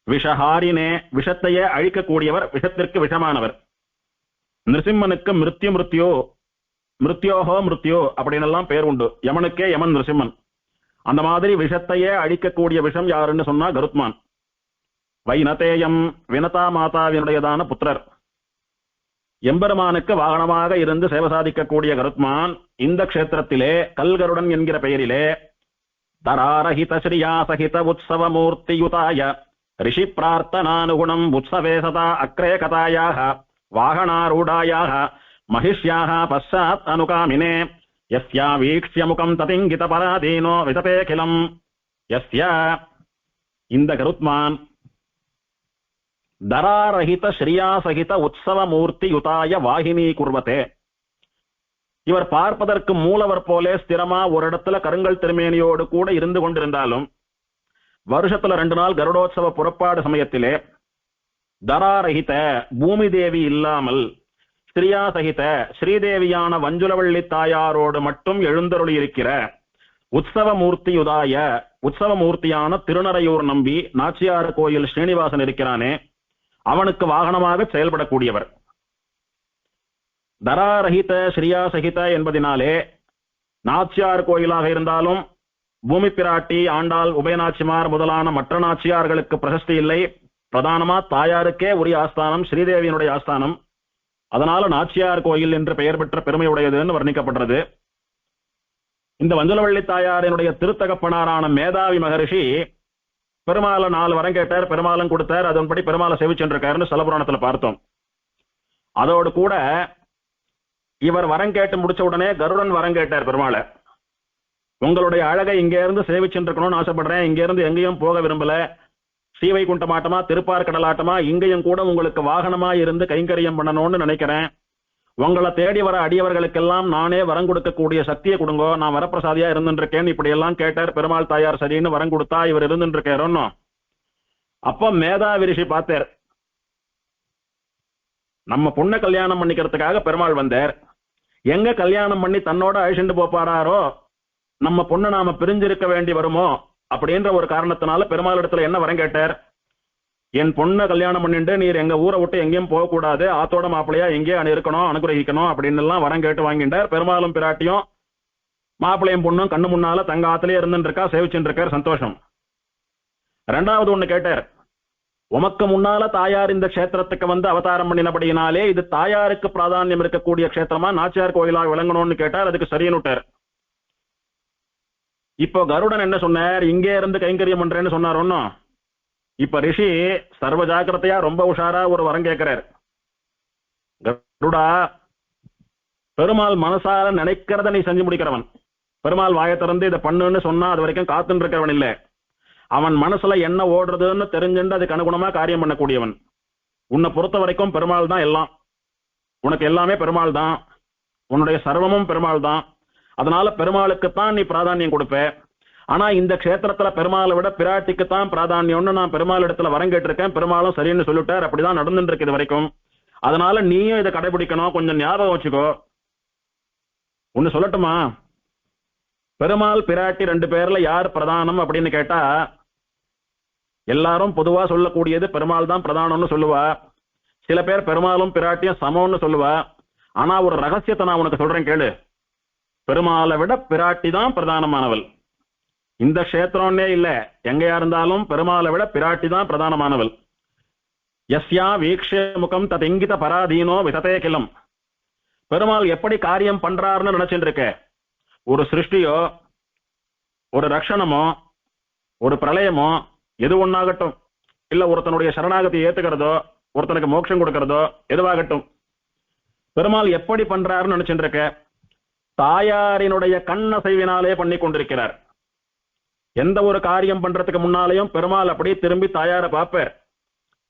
Speaker 1: விஷஹாரினே, விஷத்தையே அழிக்கக்கூடியவர், விஷத்திற்கு விஷமானவர். நிருசிம்மனுக்கு மிருத்யோஹோ மிருத்யோ அப்படின்னு எல்லாம் பேர் உண்டு. யமனுக்கே யமன் நிருசிம்மன். அந்த மாதிரி விஷத்தையே அழிக்கக்கூடிய விஷம் யாருன்னு சொன்னா கருத்மான். வைனதேயம், வினதா மாதாவினுடையதான புத்திரர். எம்பெருமானுக்கு வாகனமாக இருந்து சேவை சாதிக்கக்கூடிய கருத்மான் இந்த க்ஷேத்திரத்திலே கல்கருடன் என்கிற பெயரிலே தராரஹித ஸ்ரீயா சகித உற்சவ மூர்த்தியுதாய ரிஷி பிரார்த்தனானுகுணம் உற்சவே சதா அக்ரே கதாயாக வாகனாரூடாயாக மகிஷ்யாக பశ్చాத் அனுகாமினே யஸ்யா வீக்ஷ்ய முகம் ததிங்கித பராதீனோ விதபேகிலம் யஸ்யா இந்த கருத்மான் தராரஹித ஸ்ரீயா சகித உற்சவ மூர்த்தியுதாய வாகினி குர்வதே. இவர் பார்ப்பதற்கு மூலவர் போலே ஸ்திரமா ஒரு இடத்துல கருங்கல் திருமேனியோடு கூட இருந்து கொண்டிருந்தாலும் வருஷத்துல 2 நாள் கருடோத்சவ புறப்பாடு சமயத்திலே தராரஹித பூமி தேவி இல்லாமல் ஸ்ரீயா சகித ஸ்ரீதேவியான வஞ்சுலவள்ளி தாயாரோடு மட்டும் எழுந்தருளி இருக்கிற உற்சவ மூர்த்தியுதாய உற்சவ மூர்த்தியான திருநறையூர் நம்பி நாச்சியார் கோயில் ஸ்ரீனிவாசன் இருக்கிறானே அவனுக்கு வாகனமாக செயல்படக்கூடியவர். தராரஹித ஸ்ரீயா சகித என்பதினாலே நாச்சியார் கோயிலாக இருந்தாலும் பூமி பிராட்டி ஆண்டாள் உபயநாச்சிமார் முதலான மற்ற நாச்சியார்களுக்கு பிரசஸ்தி இல்லை. பிரதானமா தாயாருக்கே உரிய ஆஸ்தானம் ஸ்ரீதேவியினுடைய ஆஸ்தானம். அதனால நாச்சியார் கோயில் என்று பெயர் பெற்ற பெருமையுடையதுன்னு வர்ணிக்கப்படுறது. இந்த வஞ்சுலவள்ளி தாயாரினுடைய திருத்தகப்பனாரான மேதாவி மகரிஷி பெருமாளை 4 வரம் கேட்டார், பெருமாளும் கொடுத்தார். அதன்படி பெருமாளை சேவிச்சென்றிருக்காருன்னு சலபுராணத்துல பார்த்தோம். அதோடு கூட இவர் வரம் கேட்டு முடிச்ச உடனே கருடன் வரம் கேட்டார் பெருமாளை. உங்களுடைய அழகை இங்க இருந்து சேவிச்சென்றிருக்கணும்னு ஆசைப்படுறேன், இங்க இருந்து எங்கேயும் போக விரும்பல, ஸ்ரீவைகுண்டமாட்டமா திருப்பார்கடலாட்டமா இங்கேயும் கூட உங்களுக்கு வாகனமா இருந்து கைங்கரியம் பண்ணணும்னு நினைக்கிறேன். உங்களை தேடி வர அடியவர்களுக்கெல்லாம் நானே வரம் கொடுக்கக்கூடிய சக்தியை கொடுங்கோ, நான் வரப்பிரசாதியா இருந்துருக்கேன் இப்படி எல்லாம் கேட்டார். பெருமாள் தாயார் சரின்னு வரம் கொடுத்தா இவர் இருந்துருக்காருன்னு. அப்ப மேதாவி ரிஷி பார்த்தார், நம்ம பொண்ணை கல்யாணம் பண்ணிக்கிறதுக்காக பெருமாள் வந்தார். எங்க கல்யாணம் பண்ணி தன்னோட அழிச்சுட்டு போப்பாரோ நம்ம பொண்ணை நாம பிரிஞ்சிருக்க வேண்டி வருமோ அப்படின்ற ஒரு காரணத்தினால பெருமாள் இடத்துல என்ன வரம் கேட்டார், என் பொண்ணை கல்யாணம் பண்ணிட்டு நீர் எங்க ஊரை விட்டு எங்கேயும் போகக்கூடாது, ஆத்தோட மாப்பிள்ளையா எங்கேயே இருக்கணும் அனுகிரகிக்கணும் அப்படின்னு எல்லாம் வரம் கேட்டு வாங்கிட்டார். பெருமாளும் பிராட்டியும் மாப்பிள்ளையும் பொண்ணும் கண்ணு முன்னால தங்க ஆத்திலே இருந்துட்டு இருக்கா, சேவிச்சுட்டு இருக்கார், சந்தோஷம். 2வது ஒண்ணு கேட்டார், உமக்கு முன்னால தாயார் இந்த கஷேத்திரத்துக்கு வந்து அவதாரம் பண்ணினபடியினாலே இது தாயாருக்கு பிராதானியம் இருக்கக்கூடிய கஷேத்திரமா நாச்சியார் கோயிலாக விளங்கணும்னு கேட்டார். அதுக்கு சரின்னுட்டார். இப்போ கருடன் என்ன சொன்னார், இங்கே இருந்து கைங்கரியம் பண்றேன்னு சொன்னார். ஒன்னும் இப்ப ரிஷி சர்வ ஜாக்கிரதையா ரொம்ப உஷாரா ஒரு வரம் கேட்கிறார். கருடா, பெருமாள் மனசால நினைக்கிறத நீ செஞ்சு முடிக்கிறவன். பெருமாள் வாயை திறந்து இதை பண்ணுன்னு சொன்னா அது வரைக்கும் காத்துன்னு இருக்கிறவன் இல்ல. அவன் மனசுல என்ன ஓடுறதுன்னு தெரிஞ்சுட்டு அதுக்கு அனுகுணமா காரியம் பண்ணக்கூடியவன். உன்னை பொறுத்த வரைக்கும் பெருமாள் தான் எல்லாம், உனக்கு எல்லாமே பெருமாள் தான், உன்னுடைய சர்வமும் பெருமாள் தான். அதனால பெருமாளுக்குத்தான் நீ பிராதானியம் கொடுப்ப. ஆனா இந்த கஷேத்திரத்துல பெருமாளை விட பிராட்டிக்குத்தான் பிராதானியம்னு நான் பெருமாள் இடத்துல வரம் கேட்டிருக்கேன். பெருமாளும் சரின்னு சொல்லிட்டார். அப்படிதான் நடந்துட்டு இருக்கு இது வரைக்கும். அதனால நீயும் இதை கடைபிடிக்கணும், கொஞ்சம் ஞாபகம் வச்சுக்கோ. ஒன்னு சொல்லட்டுமா, பெருமாள் பிராட்டி 2 பேர்ல யார் பிரதானம் அப்படின்னு கேட்டா எல்லாரும் பொதுவா சொல்லக்கூடியது பெருமாள் தான் பிரதானம்னு சொல்லுவா. சில பேர் பெருமாளும் பிராட்டியும் சமம்னு சொல்லுவா. ஆனா ஒரு ரகசியத்தை நான் உனக்கு சொல்றேன் கேளு. பெருமாளை விட பிராட்டி தான் பிரதானமானவள். இந்த கஷேத்திரம்னே இல்ல, எங்கயா இருந்தாலும் பெருமாளை விட பிராட்டி தான் பிரதானமானவள். யஸ்யா வீக்ஷ்ய முகம் ததிங்கித பராதீனோ விததே கிலம். பெருமாள் எப்படி காரியம் பண்றாருன்னு நினைச்சுட்டு இருக்க. ஒரு சிருஷ்டியோ ஒரு ரக்ஷணமோ ஒரு பிரளயமோ எது ஒன்னாகட்டும், இல்ல ஒருத்தனுடைய சரணாகத்தை ஏத்துக்கிறதோ ஒருத்தனுக்கு மோட்சம் கொடுக்கிறதோ எதுவாகட்டும், பெருமாள் எப்படி பண்றாருன்னு நினைச்சுட்டு இருக்க. தாயாரினுடைய கண்ணசைவினாலே பண்ணி கொண்டிருக்கிறார். எந்த ஒரு காரியம் பண்றதுக்கு முன்னாலேயும் பெருமாள் அப்படியே திரும்பி தாயாரை பார்ப்பார்.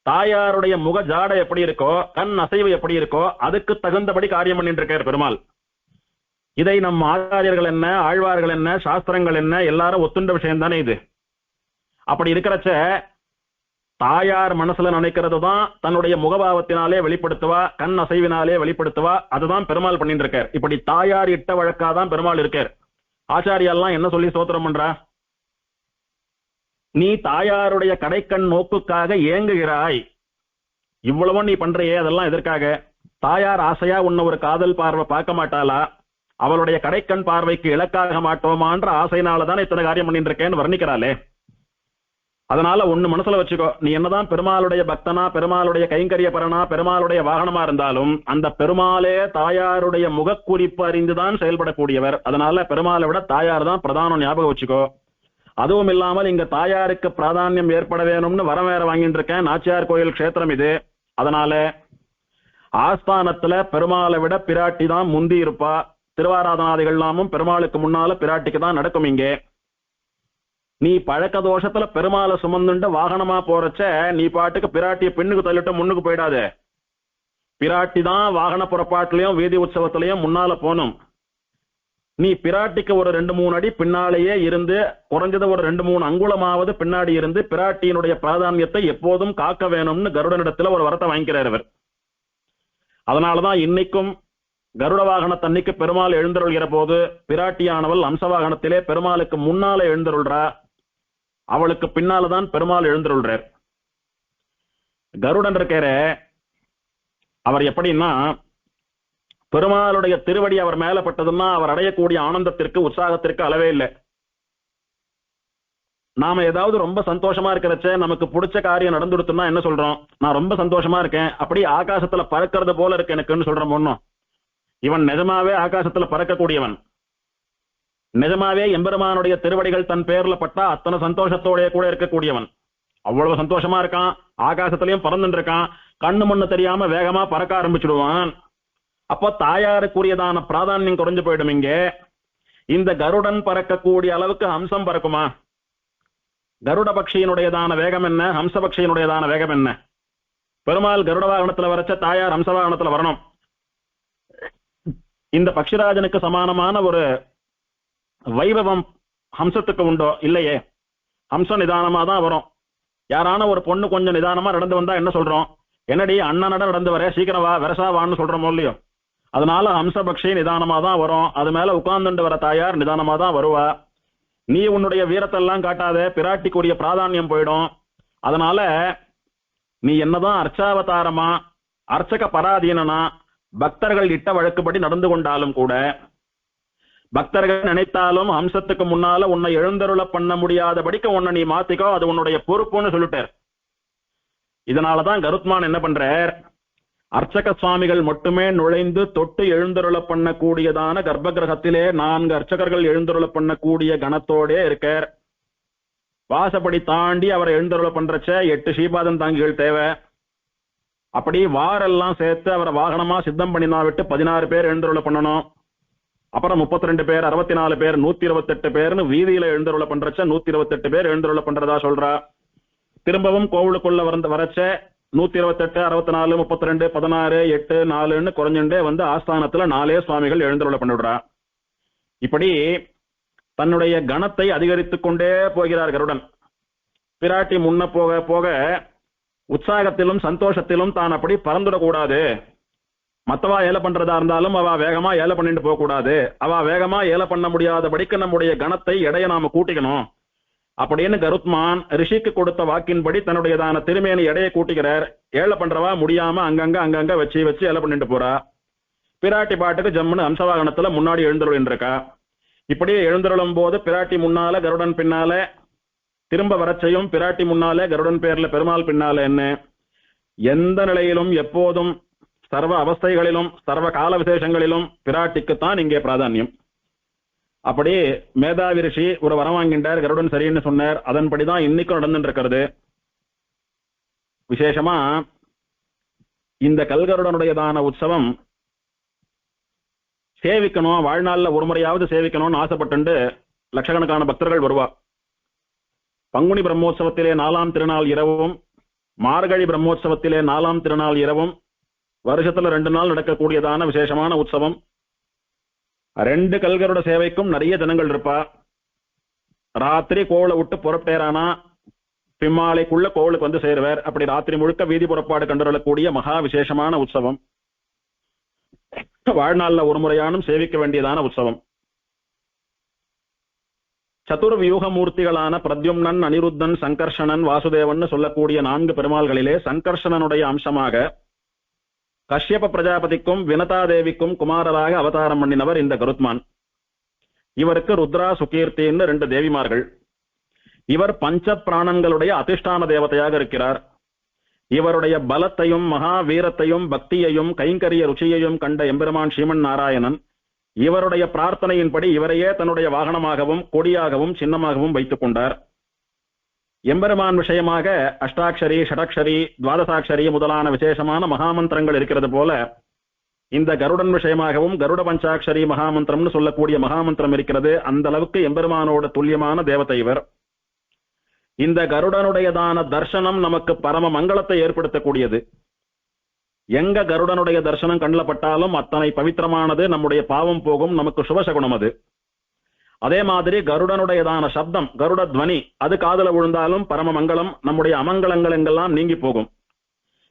Speaker 1: தாயாருடைய முக ஜாடை எப்படி இருக்கோ, கண் அசைவு எப்படி இருக்கோ அதுக்கு தகுந்தபடி காரியம் பண்ணிட்டு இருக்கார் பெருமாள். இதை நம் ஆச்சாரியர்கள் என்ன, ஆழ்வார்கள் என்ன, சாஸ்திரங்கள் என்ன எல்லாரும் ஒத்துண்ட விஷயம் தானே இது. அப்படி இருக்கிறச்ச தாயார் மனசுல நினைக்கிறது தான் தன்னுடைய முகபாவத்தினாலே வெளிப்படுத்துவா, கண் அசைவினாலே வெளிப்படுத்துவா. அதுதான் பெருமாள் பண்ணிட்டு இருக்கார். இப்படி தாயார் இட்ட வழக்காதான் பெருமாள் இருக்கார். ஆச்சாரியெல்லாம் என்ன சொல்லி ஸ்தோத்திரம் பண்றா, நீ தாயாருடைய கடைக்கண் நோக்குக்காக ஏங்குகிறாய், இவ்வளவும் நீ பண்றையே அதெல்லாம் எதற்காக? தாயார் ஆசையா உன்ன ஒரு காதல் பார்வை பார்க்க மாட்டாளா, அவளுடைய கடைக்கண் பார்வைக்கு இலக்காக மாட்டோமான்ற ஆசையினாலதான் இத்தனை காரியம் பண்ணிட்டு இருக்கேன்னு வர்ணிக்கிறாளே. அதனால ஒண்ணு மனசுல வச்சுக்கோ, நீ என்னதான் பெருமாளுடைய பக்தனா, பெருமாளுடைய கைங்கரிய பரனா, பெருமாளுடைய வாகனமா இருந்தாலும் அந்த பெருமாளே தாயாருடைய முகக்குறிப்பு அறிந்துதான் செயல்படக்கூடியவர். அதனால பெருமாளை விட தாயார் தான் பிரதானம், ஞாபகம் வச்சுக்கோ. அதுவும் இல்லாமல் இங்க தாயாருக்கு பிராதானியம் ஏற்பட வேணும்னு வரம் வேற வாங்கிட்டு இருக்கேன். நாச்சியார் கோயில் க்ஷேத்திரம் இது. அதனால ஆஸ்தானத்துல பெருமாளை விட பிராட்டி தான் முந்தி இருப்பா. திருவாராதனாதிகள் எல்லாமும் பெருமாளுக்கு முன்னால பிராட்டிக்கு தான் நடக்கும். இங்கே நீ பழக்க தோஷத்துல பெருமாளை சுமந்துண்டு வாகனமா போறச்ச நீ பாட்டுக்கு பிராட்டிய பின்னுக்கு தள்ளிட்டு முன்னுக்கு போயிடாது. பிராட்டி தான் வாகன புறப்பாட்டிலையும் வீதி உற்சவத்திலையும் முன்னால போனும். நீ பிராட்டிக்கு ஒரு 2-3 அடி பின்னாலேயே இருந்து, குறைஞ்சது ஒரு 2-3 அங்குலமாவது பின்னாடி இருந்து பிராட்டியினுடைய பிராதானியத்தை எப்போதும் காக்க வேணும்னு கருடனிடத்துல ஒரு வரத்தை வாங்கிக்கிறார் இவர். அதனாலதான் இன்னைக்கும் கருட வாகனத்தன்னைக்கு பெருமாள் எழுந்தருள்கிற போது பிராட்டியானவள் அம்சவாகனத்திலே பெருமாளுக்கு முன்னால எழுந்தருள்றா. அவளுக்கு பின்னால்தான் பெருமாள் எழுந்தருள்றார். கருடன் இருக்கிற அவர் எப்படின்னா, பெருமாளுடைய திருவடி அவர் மேல பட்டதுன்னா அவர் அடையக்கூடிய ஆனந்தத்திற்கு உற்சாகத்திற்கு அளவே இல்லை. நாம ஏதாவது ரொம்ப சந்தோஷமா இருக்கிறச்ச நமக்கு பிடிச்ச காரியம் நடந்துடுத்துன்னா என்ன சொல்றோம்? நான் ரொம்ப சந்தோஷமா இருக்கேன், அப்படி ஆகாசத்துல பறக்கிறது போல இருக்கு எனக்குன்னு சொல்றோம். ஒன்னும் இவன் நிஜமாவே ஆகாசத்துல பறக்கக்கூடியவன். நிஜமாவே எம்பெருமானுடைய திருவடிகள் தன் பேர்ல பட்டா அத்தனை சந்தோஷத்தோட கூட இருக்கக்கூடியவன். அவ்வளவு சந்தோஷமா இருக்கான், ஆகாசத்திலையும் பறந்துட்டு இருக்கான். கண்ணு மண்ணு தெரியாம வேகமா பறக்க ஆரம்பிச்சுடுவான். அப்போ தாயாருக்குரியதான பிராதானியம் குறைஞ்சு போயிடும். இங்கே இந்த கருடன் பறக்கக்கூடிய அளவுக்கு ஹம்சம் பறக்குமா? கருட பக்ஷியினுடையதான வேகம் என்ன, ஹம்ச பக்ஷியினுடையதான வேகம் என்ன? பெருமாள் கருட வாகனத்துல வரச்ச தாயார் ஹம்ச வாகனத்துல வரணும். இந்த பக்ஷிராஜனுக்கு சமானமான ஒரு வைபவம் ஹம்சத்துக்கு உண்டோ? இல்லையே. ஹம்சம் நிதானமா தான் வரும். யாரான ஒரு பொண்ணு கொஞ்சம் நிதானமா நடந்து வந்தா என்ன சொல்றோம்? என்னடி அண்ணனட நடந்து வர, சீக்கிரம் வா, வெரசா வான்னு சொல்றோமோ இல்லையோ? அதனால ஹம்சபக்ஷி நிதானமா தான் வரும். அது மேல உட்கார்ந்துட்டு வர தாயார் நிதானமா தான் வருவா. நீ உன்னுடைய வீரத்தெல்லாம் காட்டாத, பிராட்டிக்குரிய பிராதானியம் போயிடும். அதனால நீ என்னதான் அர்ச்சாவதாரமா அர்ச்சக பராதீனனா பக்தர்கள் இட்ட வழக்குப்படி நடந்து கொண்டாலும் கூட, பக்தர்கள் நினைத்தாலும் ஹம்சத்துக்கு முன்னால உன்னை எழுந்தருள பண்ண முடியாதபடிக்கு உன்னை நீ மாத்திக்கோ, அது உன்னுடைய பொறுப்புன்னு சொல்லிட்டார். இதனாலதான் கருத்மான் என்ன பண்றார், அர்ச்சக சுவாமிகள் மட்டுமே நுழைந்து தொட்டு எழுந்தருள பண்ணக்கூடியதான கர்ப்ப கிரகத்திலே 4 அர்ச்சகர்கள் எழுந்தருள பண்ணக்கூடிய கணத்தோட இருக்கார். வாசப்படி தாண்டி அவரை எழுந்தருள பண்றச்ச 8 ஸ்ரீபாதம் தாங்கிகள் தேவை. அப்படி வாரெல்லாம் சேர்த்து அவரை வாகனமா சித்தம் பண்ணினா விட்டு 16 பேர் எழுந்தருள பண்ணணும். அப்புறம் 32 பேர், 64 பேர், 128 பேர்னு வீதியில எழுந்தருள பண்றச்ச 128 பேர் எழுந்தருள பண்றதா சொல்றா. திரும்பவும் கோவிலுக்குள்ள வரச்ச 128, 64, 32, 16, 8, 4ன்னு குறைஞ்சுட்டே வந்து ஆஸ்தானத்துல 4 சுவாமிகள் எழுந்தருள பண்ணிவிடுறா. இப்படி தன்னுடைய கணத்தை அதிகரித்துக் கொண்டே போகிறார் கருடன். பிராட்டி முன்ன போக போக உற்சாகத்திலும் சந்தோஷத்திலும் தான் அப்படி பறந்துடக்கூடாது. மத்தவா ஏல பண்றதா இருந்தாலும் அவ வேகமா ஏல பண்ணிட்டு போக கூடாது. அவ வேகமா ஏல பண்ண முடியாதபடிக்கு நம்முடைய கணத்தை எடைய நாம கூட்டிக்கணும் அப்படின்னு கருத்மான் ரிஷிக்கு கொடுத்த வாக்கின்படி தன்னுடையதான திருமேனி எடையை கூட்டிக்கிறார். ஏல பண்றவா முடியாம அங்கங்க வச்சு ஏல பண்ணிட்டு போறா. பிராட்டி பாட்டுக்கு ஜம்முன்னு அம்சவாகனத்துல முன்னாடி எழுந்தருள் இருக்கா. இப்படி எழுந்தருளும் போது பிராட்டி முன்னால கருடன் பின்னால, திரும்ப வரச்சையும் பிராட்டி முன்னாலே கருடன் பேர்ல பெருமாள் பின்னால என்ன, எந்த நிலையிலும் எப்போதும் சர்வ அவஸ்தைகளிலும் சர்வ கால விசேஷங்களிலும் பிராட்டிக்குத்தான் இங்கே பிராதானியம். அப்படி மேதாவி ரிஷி ஒரு வரம் வாங்கிட்டார், கருடன் சரின்னு சொன்னார். அதன்படிதான் இன்னைக்கும் நடந்துட்டு இருக்கிறது. விசேஷமா இந்த கல்கருடனுடையதான உற்சவம் சேவிக்கணும், வாழ்நாள்ல ஒரு முறையாவது சேவிக்கணும்னு ஆசைப்பட்டு லட்சக்கணக்கான பக்தர்கள் வருவா. பங்குனி பிரம்மோற்சவத்திலே 4ஆம் திருநாள் இரவும், மார்கழி பிரம்மோற்சவத்திலே 4ஆம் திருநாள் இரவும் வருஷத்துல 2 நாள் நடக்கக்கூடியதான விசேஷமான உற்சவம். 2 கல்கருட சேவைக்கும் நிறைய ஜனங்கள் இருப்பா. ராத்திரி கோவிலை விட்டு புறப்பட்டேரானா பிம்மாலைக்குள்ள கோவிலுக்கு வந்து சேருவார். அப்படி ராத்திரி முழுக்க வீதி புறப்பாடு கண்டுள்ளக்கூடிய மகா விசேஷமான உற்சவம். வாழ்நாள்ல ஒரு முறையானும் சேவிக்க வேண்டியதான உற்சவம். சதுர்வியூக மூர்த்திகளான பிரத்யும்னன், அனிருத்தன், சங்கர்ஷணன், வாசுதேவன் சொல்லக்கூடிய 4 பெருமாள்களிலே சங்கர்ஷணனுடைய அம்சமாக கஷ்யப பிரஜாபதிக்கும் வினதாதேவிக்கும் குமாரராக அவதாரம் பண்ணினவர் இந்த கருத்மான். இவருக்கு ருத்ரா சுகீர்த்தின்னு 2 தேவிமார்கள். இவர் பஞ்ச பிராணங்களுடைய அதிஷ்டான தேவதையாக இருக்கிறார். இவருடைய பலத்தையும் மகா வீரத்தையும் பக்தியையும் கைங்கரிய ருச்சியையும் கண்ட எம்பெருமான் ஸ்ரீமன் நாராயணன் இவருடைய பிரார்த்தனையின்படி இவரையே தன்னுடைய வாகனமாகவும் கொடியாகவும் சின்னமாகவும் வைத்துக் கொண்டார். எம்பெருமான் விஷயமாக அஷ்டாட்சரி, ஷடக்ஷரி, துவாதசாட்சரி முதலான விசேஷமான மகாமந்திரங்கள் இருக்கிறது போல இந்த கருடன் விஷயமாகவும் கருட பஞ்சாட்சரி மகாமந்திரம்னு சொல்லக்கூடிய மகாமந்திரம் இருக்கிறது. அந்த அளவுக்கு எம்பெருமானோட துல்லியமான தேவதை இவர். இந்த கருடனுடையதான தர்சனம் நமக்கு பரம மங்களத்தை ஏற்படுத்தக்கூடியது. எங்க கருடனுடைய தர்சனம் கண்ணில் பட்டாலும் அத்தனை பவித்திரமானது, நம்முடைய பாவம் போகும், நமக்கு சுபசகுணம் அது. அதே மாதிரி கருடனுடையதான சப்தம், கருட துவனி, அது காதல விழுந்தாலும் பரம மங்களம், நம்முடைய அமங்கலங்கள் எங்கெல்லாம் நீங்கி போகும்.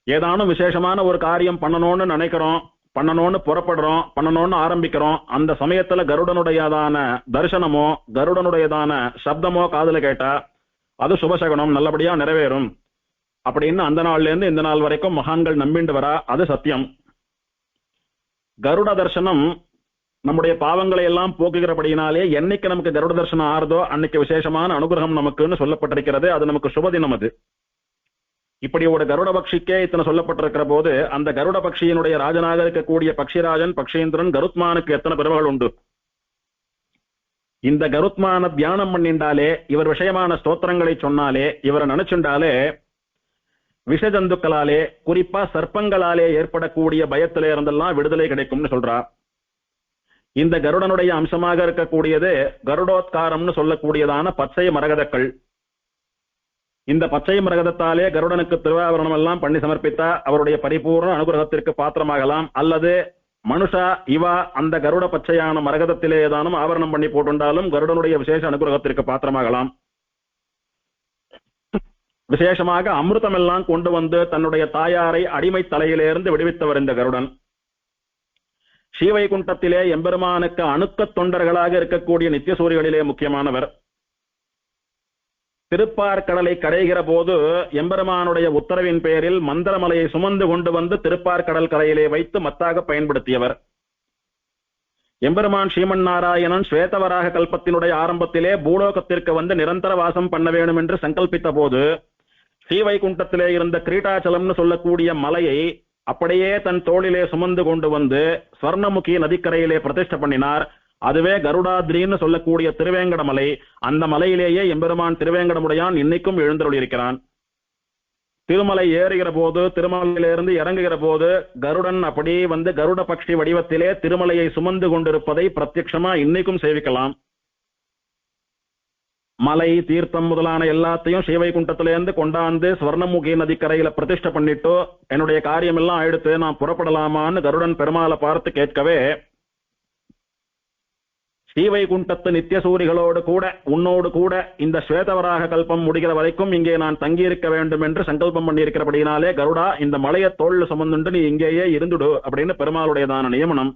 Speaker 1: ஏதானும் விசேஷமான ஒரு காரியம் பண்ணணும்னு நினைக்கிறோம், பண்ணணும்னு புறப்படுறோம், பண்ணணும்னு ஆரம்பிக்கிறோம், அந்த சமயத்துல கருடனுடையதான தரிசனமோ கருடனுடையதான சப்தமோ காதல கேட்டா அது சுபசகுணம், நல்லபடியா நிறைவேறும் அப்படின்னு அந்த நாள்ல இருந்து இந்த நாள் வரைக்கும் மகான்கள் நம்பிண்டு வரா. அது சத்தியம். கருட தர்சனம் நம்முடைய பாவங்களை எல்லாம் போக்குகிறபடினாலே என்னைக்கு நமக்கு கருட தர்சனம் ஆறுதோ அன்னைக்கு விசேஷமான அனுகிரகம் நமக்குன்னு சொல்லப்பட்டிருக்கிறது. அது நமக்கு சுபதினம். அது இப்படி ஒரு கருட பக்ஷிக்கே இத்தனை சொல்லப்பட்டிருக்கிற போது அந்த கருட பக்ஷியினுடைய ராஜனாக இருக்கக்கூடிய பக்ஷிராஜன் பக்ஷேந்திரன் கருத்மானுக்கு எத்தனை பெருமைகள் உண்டு. இந்த கருத்மான தியானம் பண்ணிண்டாலே, இவர் விஷயமான ஸ்தோத்திரங்களை சொன்னாலே, இவரை நினைச்சுண்டாலே விஷஜந்துக்களாலே குறிப்பா சர்ப்பங்களாலே ஏற்படக்கூடிய பயத்திலே இருந்தெல்லாம் விடுதலை கிடைக்கும்னு சொல்றா. இந்த கருடனுடைய அம்சமாக இருக்கக்கூடியது கருடோத்காரம்னு சொல்லக்கூடியதான பச்சை மரகதக்கள். இந்த பச்சை மரகதத்தாலே கருடனுக்கு திருவாபரணம் எல்லாம் பண்ணி சமர்ப்பித்தா அவருடைய பரிபூர்ண அனுகிரகத்திற்கு பாத்திரமாகலாம். அல்லது மனுஷா இவா அந்த கருட பச்சையான மரகதத்திலே ஏதானும் ஆபரணம் பண்ணி போட்டுண்டாலும் கருடனுடைய விசேஷ அனுகிரகத்திற்கு பாத்திரமாகலாம். விசேஷமாக அமிர்தம் எல்லாம் கொண்டு வந்து தன்னுடைய தாயாரை அடிமை தலையிலிருந்து விடுவித்தவர் இந்த கருடன். ஸ்ரீவைகுண்டத்திலே எம்பெருமானுக்கு அணுக்க தொண்டர்களாக இருக்கக்கூடிய நித்தியசூரிகளிலே முக்கியமானவர். திருப்பார்கடலை கரைகிற போது எம்பெருமானுடைய உத்தரவின் பேரில் மந்திரமலையை சுமந்து கொண்டு வந்து திருப்பார்கடல் கரையிலே வைத்து மத்தாக பயன்படுத்தியவர். எம்பெருமான் ஸ்ரீமன் நாராயணன் ஸ்வேதவராக கல்பத்தினுடைய ஆரம்பத்திலே பூலோகத்திற்கு வந்து நிரந்தர வாசம் பண்ண வேண்டும் என்று சங்கல்பித்த போது ஸ்ரீவைகுண்டத்திலே இருந்த கிரீட்டாச்சலம்னு சொல்லக்கூடிய மலையை அப்படியே தன் தோளிலே சுமந்து கொண்டு வந்து ஸ்வர்ணமுகி நதிக்கரையிலே பிரதிஷ்டை பண்ணினார். அதுவே கருடாத்ரின்னு சொல்லக்கூடிய திருவேங்கடமலை. அந்த மலையிலேயே எம்பெருமான் திருவேங்கடமுடையான் இன்னைக்கும் எழுந்தருளியிருக்கிறான். திருமலை ஏறுகிற போது, திருமலையிலிருந்து இறங்குகிற போது கருடன் அப்படி வந்து கருட பக்ஷி வடிவத்திலே திருமலையை சுமந்து கொண்டிருப்பதை பிரத்யட்சமா இன்னைக்கும் சேவிக்கலாம். மலை தீர்த்தம் முதலான எல்லாத்தையும் ஸ்ரீவைகுண்டத்திலேருந்து கொண்டாந்து ஸ்வர்ணமுகி நதிக்கரையில பிரதிஷ்டை பண்ணிட்டு என்னுடைய காரியம் எல்லாம் ஆயிடுத்து, நான் புறப்படலாமான்னு கருடன் பெருமாளை பார்த்து கேட்கவே, ஸ்ரீவைகுண்டத்து நித்தியசூரிகளோடு கூட உன்னோடு கூட இந்த ஸ்வேதவராக கல்பம் முடிகிற வரைக்கும் இங்கே நான் தங்கியிருக்க வேண்டும் என்று சங்கல்பம் பண்ணியிருக்கிறபடினாலே கருடா இந்த மலையை தோல்ல சுமந்துண்டு நீ இங்கேயே இருந்துடு அப்படின்னு பெருமாளுடையதான நியமனம்.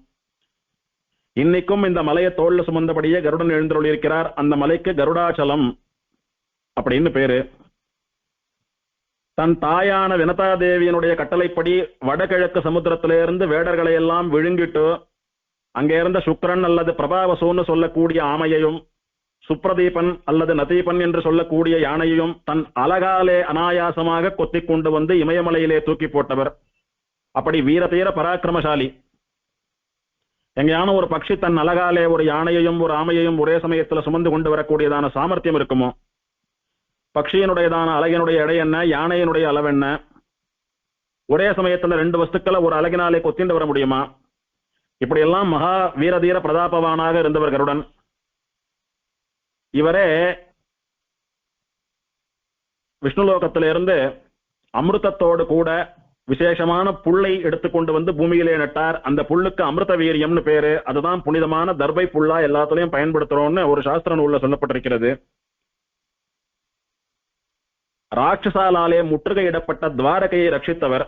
Speaker 1: இன்னைக்கும் இந்த மலையை தோல்ல சுமந்தபடியே கருடன் எழுந்தருளியிருக்கிறார். அந்த மலைக்கு கருடாச்சலம் அப்படின்னு பேரு. தன் தாயான வினதாதேவியனுடைய கட்டளைப்படி வடகிழக்கு சமுத்திரத்திலிருந்து வேடர்களை எல்லாம் விழுங்கிட்டு அங்கே இருந்த சுக்ரன் அல்லது பிரபாவசூன்னு சொல்லக்கூடிய ஆமையையும் சுப்ரதீபன் அல்லது நதீபன் என்று சொல்லக்கூடிய யானையையும் தன் அலகாலே அனாயாசமாக கொத்திக் கொண்டு வந்து இமயமலையிலே தூக்கி போட்டவர். அப்படி வீரதீர பராக்கிரமசாலி. எங்கேயான ஒரு பட்சி தன் அலகாலே ஒரு யானையையும் ஒரு ஆமையையும் ஒரே சமயத்தில் சுமந்து கொண்டு வரக்கூடியதான சாமர்த்தியம் இருக்குமோ? பட்சியினுடையதான அலகினுடைய எடை என்ன, யானையினுடைய அளவென்ன? ஒரே சமயத்துல ரெண்டு வஸ்துக்களை ஒரு அலகினாலே கொத்திண்டு வர முடியுமா? இப்படியெல்லாம் மகா வீரதீர பிரதாபவானாக இருந்தவர் கருடன். இவரே விஷ்ணுலோகத்திலிருந்து அமிர்தத்தோடு கூட விசேஷமான புல்லை எடுத்துக்கொண்டு வந்து பூமியிலே நட்டார். அந்த புல்லுக்கு அமிர்த வீரியம்னு பேரு. அதுதான் புனிதமான தர்பை புல்லா எல்லாத்துலயும் பயன்படுத்துறோம்னு ஒரு சாஸ்திர நூல்ல சொல்லப்பட்டிருக்கிறது. ராட்சசாலாலே முற்றுகையிடப்பட்ட துவாரகையை ரட்சித்தவர்.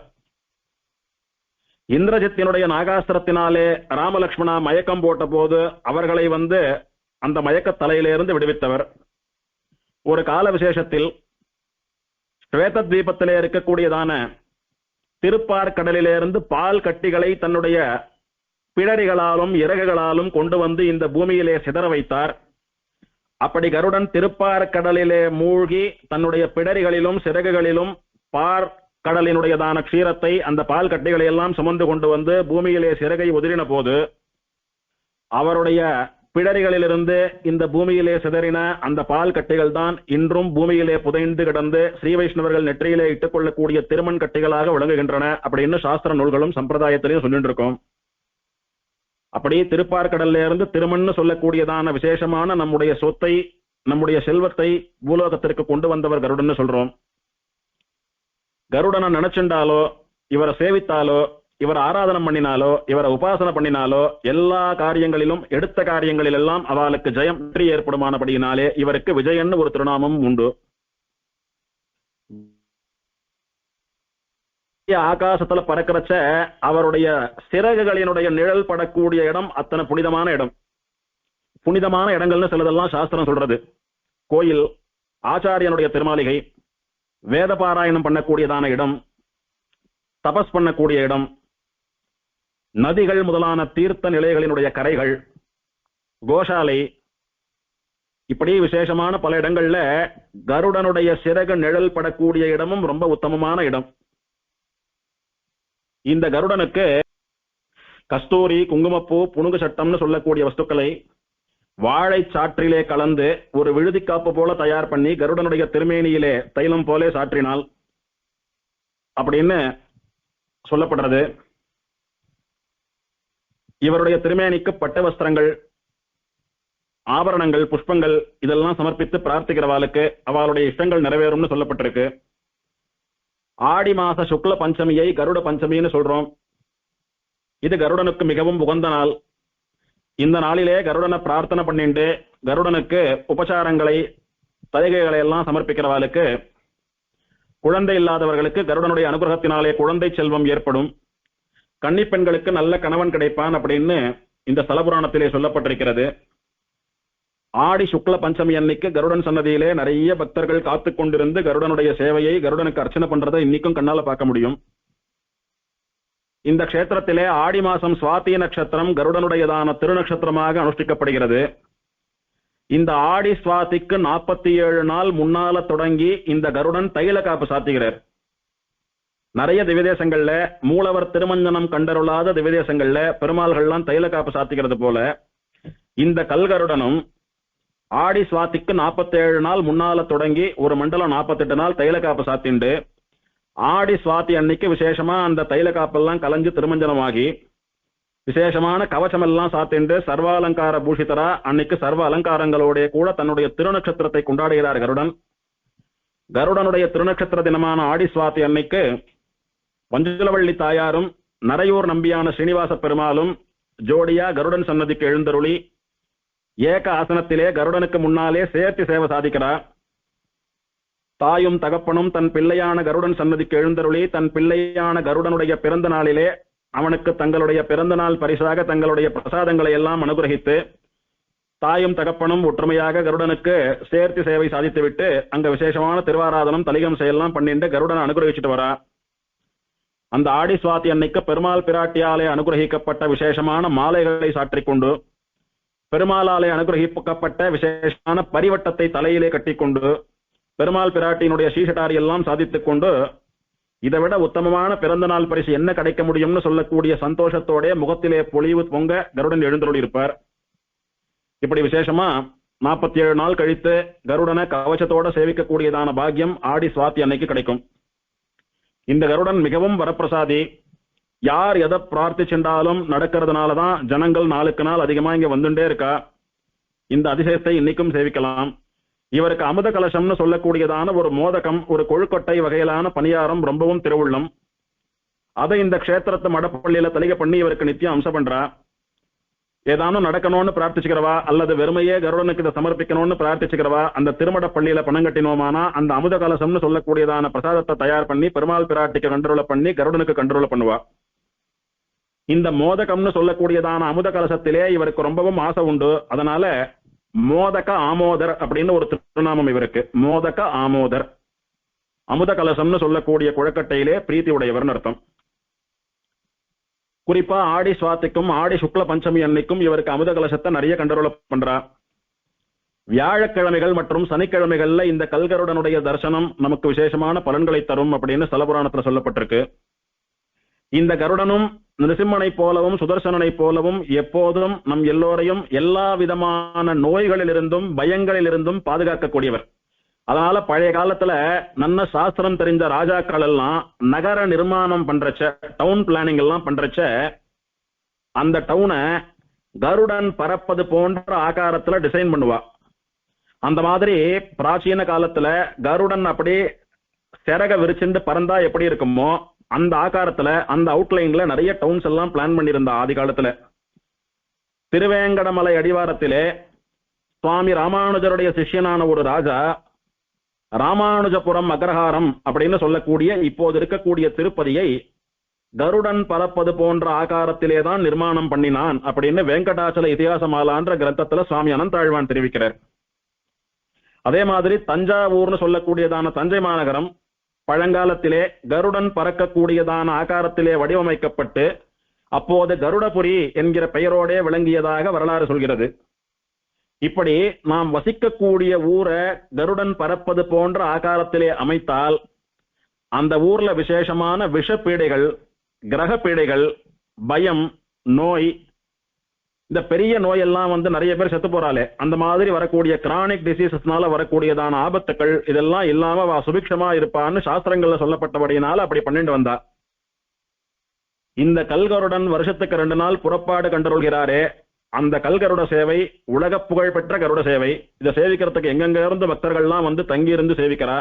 Speaker 1: இந்திரஜித்தினுடைய நாகாஸ்திரத்தினாலே ராமலட்சுமணா மயக்கம் போட்ட போது அவர்களை வந்து அந்த மயக்க தலையிலிருந்து விடுவித்தவர். ஒரு கால விசேஷத்தில் ஸ்வேத தீபத்திலே இருக்கக்கூடியதான திருப்பார்கடலிலிருந்து பால் கட்டிகளை தன்னுடைய பிடரிகளாலும் இறகுகளாலும் கொண்டு வந்து இந்த பூமியிலே சிதற வைத்தார். அப்படி கருடன் திருப்பார்கடலிலே மூழ்கி தன்னுடைய பிடரிகளிலும் சிறகுகளிலும் கடலினுடையதான க்ஷீரத்தை அந்த பால் கட்டிகளை எல்லாம் சுமந்து கொண்டு வந்து பூமியிலே சிறகை உதிரின போது அவருடைய பிடரிகளிலிருந்து இந்த பூமியிலே சிதறின அந்த பால் கட்டிகள் தான் இன்றும் பூமியிலே புதைந்து கிடந்து ஸ்ரீ வைஷ்ணவர்கள் நெற்றியிலே இட்டுக் கொள்ளக்கூடிய திருமண் கட்டிகளாக விளங்குகின்றன அப்படின்னு சாஸ்திர நூல்களும் சம்பிரதாயத்திலையும் சொல்லிட்டு இருக்கோம். அப்படி திருப்பார்கடல்ல இருந்து திருமண்ணு சொல்லக்கூடியதான விசேஷமான நம்முடைய சொத்தை, நம்முடைய செல்வத்தை பூலோகத்திற்கு கொண்டு வந்தவர் கருடன்னு சொல்றோம். கருடனை நினைச்சுண்டாலோ, இவரை சேவித்தாலோ, இவர் ஆராதனம் பண்ணினாலோ, இவரை உபாசனை பண்ணினாலோ எல்லா காரியங்களிலும், எடுத்த காரியங்களில் எல்லாம் அவளுக்கு ஜெயம் வெற்றி ஏற்படுமானபடியினாலே இவருக்கு விஜயன்னு ஒரு திருநாமம் உண்டு. ஆகாசத்துல பறக்கிறச்ச அவருடைய சிறகுகளினுடைய நிழல் படக்கூடிய இடம் அத்தனை புனிதமான இடம். புனிதமான இடங்கள்னு சிலதெல்லாம் சாஸ்திரம் சொல்றது. கோயில், ஆச்சாரியனுடைய திருமாளிகை, வேத பாராயணம் பண்ணக்கூடியதான இடம், தபஸ் பண்ணக்கூடிய இடம், நதிகள் முதலான தீர்த்த நிலைகளினுடைய கரைகள், கோஷாலை, இப்படி விசேஷமான பல இடங்கள்ல கருடனுடைய சிறகு நிழல் படக்கூடிய இடமும் ரொம்ப உத்தமமான இடம். இந்த கருடனுக்கு கஸ்தூரி, குங்குமப்பூ, புனுகு சட்டம்னு சொல்லக்கூடிய வஸ்துக்களை வாழை சாற்றிலே கலந்து ஒரு விழுதி காப்பு போல தயார் பண்ணி கருடனுடைய திருமேனியிலே தைலம் போலே சாற்றினால் அப்படின்னு சொல்லப்படுறது. இவருடைய திருமேனிக்கு பட்டு வஸ்திரங்கள், ஆபரணங்கள், புஷ்பங்கள் இதெல்லாம் சமர்ப்பித்து பிரார்த்திக்கிறவாளுக்கு அவளுடைய இஷ்டங்கள் நிறைவேறும்னு சொல்லப்பட்டிருக்கு. ஆடி மாச சுக்ல பஞ்சமியை கருட பஞ்சமின்னு சொல்றோம். இது கருடனுக்கு மிகவும் உகந்த நாள். இந்த நாளிலே கருடனை பிரார்த்தனை பண்ணிட்டு கருடனுக்கு உபசாரங்களை, தலிகைகளை எல்லாம் சமர்ப்பிக்கிறவாளுக்கு, குழந்தை இல்லாதவர்களுக்கு கருடனுடைய அனுகிரகத்தினாலே குழந்தை செல்வம் ஏற்படும், கன்னிப்பெண்களுக்கு நல்ல கணவன் கிடைப்பான் அப்படின்னு இந்த ஸ்தலபுராணத்திலே சொல்லப்பட்டிருக்கிறது. ஆடி சுக்ல பஞ்சமி அன்னைக்கு கருடன் சன்னதியிலே நிறைய பக்தர்கள் காத்து கொண்டிருந்து கருடனுடைய சேவையை, கருடனுக்கு அர்ச்சனை பண்றதை இன்னைக்கும் கண்ணால பார்க்க முடியும். இந்த க்ஷேத்திரத்திலே ஆடி மாசம் சுவாதி நட்சத்திரம் கருடனுடையதான திருநட்சத்திரமாக அனுஷ்டிக்கப்படுகிறது. இந்த ஆடி சுவாதிக்கு 47 நாள் முன்னால தொடங்கி இந்த கருடன் தைல காப்பு சாத்துகிறார். நிறைய திவ்யதேசங்கள்ல மூலவர் திருமஞ்சனம் கண்டருளாத திவ்யதேசங்கள்ல பெருமாள்கள்லாம் தைல காப்பு சாத்திக்கிறது போல இந்த கல்கருடனும் ஆடி சுவாதிக்கு 47 நாள் முன்னால தொடங்கி ஒரு மண்டலம் 48 நாள் தைல காப்பு சாத்திண்டு ஆடி சுவாதி அன்னைக்கு விசேஷமா அந்த தைல காப்பெல்லாம் கலைஞ்சு திருமஞ்சனமாகி விசேஷமான கவசம் எல்லாம் சாத்திண்டு சர்வாலங்கார பூஷிதரா அன்னைக்கு சர்வ அலங்காரங்களோட கூட தன்னுடைய திருநட்சத்திரத்தை கொண்டாடுகிறார் கருடன். கருடனுடைய திருநட்சத்திர தினமான ஆடி சுவாதி அன்னைக்கு பஞ்சலவள்ளி தாயாரும் நரையூர் நம்பியான ஸ்ரீனிவாச பெருமாளும் ஜோடியா கருடன் சன்னதிக்கு எழுந்தருளி ஏக ஆசனத்திலே கருடனுக்கு முன்னாலே சேர்த்து சேவை சாதிக்கிறார். தாயும் தகப்பனும் தன் பிள்ளையான கருடன் சன்னதிக்கு எழுந்தருளி தன் பிள்ளையான கருடனுடைய பிறந்த நாளிலே அவனுக்கு தங்களுடைய பிறந்த நாள் பரிசாக தங்களுடைய பிரசாதங்களை எல்லாம் அனுகிரகித்து தாயும் தகப்பனும் ஒற்றுமையாக கருடனுக்கு சேர்த்து சேவை சாதித்துவிட்டு அங்க விசேஷமான திருவாராதனம் தலிகம் செயலாம் பண்ணிட்டு கருடனை அனுகிரகிச்சுட்டு வரா. அந்த ஆடி சுவாதி அன்னைக்கு பெருமாள் பிராட்டியாலே அனுகிரகிக்கப்பட்ட விசேஷமான மாலைகளை சாற்றிக்கொண்டு பெருமாளாலே அனுகிரகிக்கப்பட்ட விசேஷமான பரிவட்டத்தை தலையிலே கட்டிக்கொண்டு பெருமாள் பிராட்டியினுடைய சீஷடாரி எல்லாம் சாதித்துக் கொண்டு இதை விட உத்தமமான பிறந்த நாள் பரிசு என்ன கிடைக்க முடியும்னு சொல்லக்கூடிய சந்தோஷத்தோட முகத்திலே பொலிவு பொங்க கருடன் எழுந்தருளி இருப்பார். இப்படி விசேஷமா 47 நாள் கழித்து கருடனை கவசத்தோட சேவிக்கக்கூடியதான பாக்கியம் ஆடி சுவாதி அன்னைக்கு கிடைக்கும். இந்த கருடன் மிகவும் வரப்பிரசாதி. யார் எதை பிரார்த்திச்சுட்டாலும் நடக்கிறதுனாலதான் ஜனங்கள் நாளுக்கு நாள் அதிகமா இங்க வந்துட்டே இருக்கா. இந்த அதிசயத்தை இன்னைக்கும் சேவிக்கலாம். இவருக்கு அமுத கலசம்னு சொல்லக்கூடியதான ஒரு மோதகம், ஒரு கொழுக்கொட்டை வகையிலான பணியாரம் ரொம்பவும் திருவுள்ளம். அதை இந்த க்ஷேத்திரத்தை மடப்பள்ளியில தலிகை பண்ணி இவருக்கு நித்தியம் அம்சம் பண்றா. ஏதானும் நடக்கணும்னு பிரார்த்திச்சுக்கிறவா அல்லது வெறுமையே கருடனுக்கு இதை சமர்ப்பிக்கணும்னு பிரார்த்திச்சுக்கிறவா அந்த திருமட பள்ளியில பணம் கட்டினோமானா அந்த அமுத கலசம்னு சொல்லக்கூடியதான பிரசாதத்தை தயார் பண்ணி பெருமாள் பிராட்டிக்கு கண்ட்ரோல பண்ணி கருடனுக்கு கண்ட்ரோல பண்ணுவா. இந்த மோதகம்னு சொல்லக்கூடியதான அமுத கலசத்திலே இவருக்கு ரொம்பவும் ஆசை உண்டு. அதனால மோதக ஆமோதர் அப்படின்னு ஒரு திருநாமம் இவருக்கு. மோதக ஆமோதர், அமுத கலசம்னு சொல்லக்கூடிய குழக்கட்டையிலே பிரீத்தி உடையவர்னு அர்த்தம். குறிப்பா ஆடி சுவாத்திக்கும் ஆடி சுக்ல பஞ்சமி அன்னைக்கும் இவருக்கு அமுத கலசத்தை நிறைய கண்ட்ரோல் பண்றா. வியாழக்கிழமைகள் மற்றும் சனிக்கிழமைகள்ல இந்த கல்கருடனுடைய தரிசனம் நமக்கு விசேஷமான பலன்களை தரும் அப்படின்னு ஸ்தலபுராணத்துல சொல்லப்பட்டிருக்கு. இந்த கருடனும் நிருசிம்மனை போலவும் சுதர்சனனை போலவும் எப்போதும் நம் எல்லோரையும் எல்லா விதமான நோய்களிலிருந்தும் பயங்களிலிருந்தும் பாதுகாக்கக்கூடியவர். அதனால பழைய காலத்துல நல்ல சாஸ்திரம் தெரிஞ்ச ராஜாக்கள் எல்லாம் நகர நிர்மாணம் பண்றச்ச, டவுன் பிளானிங் எல்லாம் பண்றச்ச, அந்த டவுனை கருடன் பறப்பது போன்ற ஆகாரத்துல டிசைன் பண்ணுவா. அந்த மாதிரி பிராச்சீன காலத்துல கருடன் அப்படி சிறக விரிச்சுண்டு பறந்தா எப்படி இருக்குமோ அந்த ஆகாரத்துல, அந்த அவுட்லைன்ல நிறைய டவுன்ஸ் எல்லாம் பிளான் பண்ணியிருந்தா ஆதி காலத்துல. திருவேங்கடமலை அடிவாரத்திலே சுவாமி ராமானுஜருடைய சிஷ்யனான ஒரு ராஜா ராமானுஜபுரம் அக்ரஹாரம் அப்படின்னு சொல்லக்கூடிய இப்போது இருக்கக்கூடிய திருப்பதியை கருடன் பறப்பது போன்ற ஆகாரத்திலே தான் நிர்மாணம் பண்ணினான் அப்படின்னு வெங்கடாச்சல இதிகாசமாலான்ற கிரந்தத்துல சுவாமி அனந்தாழ்வான் தெரிவிக்கிறார். அதே மாதிரி தஞ்சாவூர்னு சொல்லக்கூடியதான தஞ்சை மாநகரம் பழங்காலத்திலே கருடன் பறக்கக்கூடியதான ஆகாரத்திலே வடிவமைக்கப்பட்டு அப்போது கருடபுரி என்கிற பெயரோடே விளங்கியதாக வரலாறு சொல்கிறது. இப்படி நாம் வசிக்கக்கூடிய ஊரை கருடன் பறப்பது போன்ற ஆகாரத்திலே அமைத்தால் அந்த ஊர்ல விசேஷமான விஷப்பீடைகள், கிரக பீடைகள், பயம், நோய், இந்த பெரிய நோயெல்லாம் நிறைய பேர் செத்து போறாளே, அந்த மாதிரி வரக்கூடிய கிரானிக் டிசீசஸ்னால வரக்கூடியதான ஆபத்துக்கள் இதெல்லாம் இல்லாம சுபிக்ஷமா இருப்பான்னு சாஸ்திரங்கள்ல சொல்லப்பட்டபடியினால அப்படி பண்ணிட்டு வந்தா. இந்த கல்கருடன் வருஷத்துக்கு 2 நாள் புறப்பாடு கண்டருள்கிறாரே, அந்த கல்கருட சேவை உலக புகழ் பெற்ற கருட சேவை. இதை சேவிக்கிறதுக்கு எங்கெங்க இருந்து பக்தர்கள்லாம் தங்கி இருந்து சேவிக்கிறா.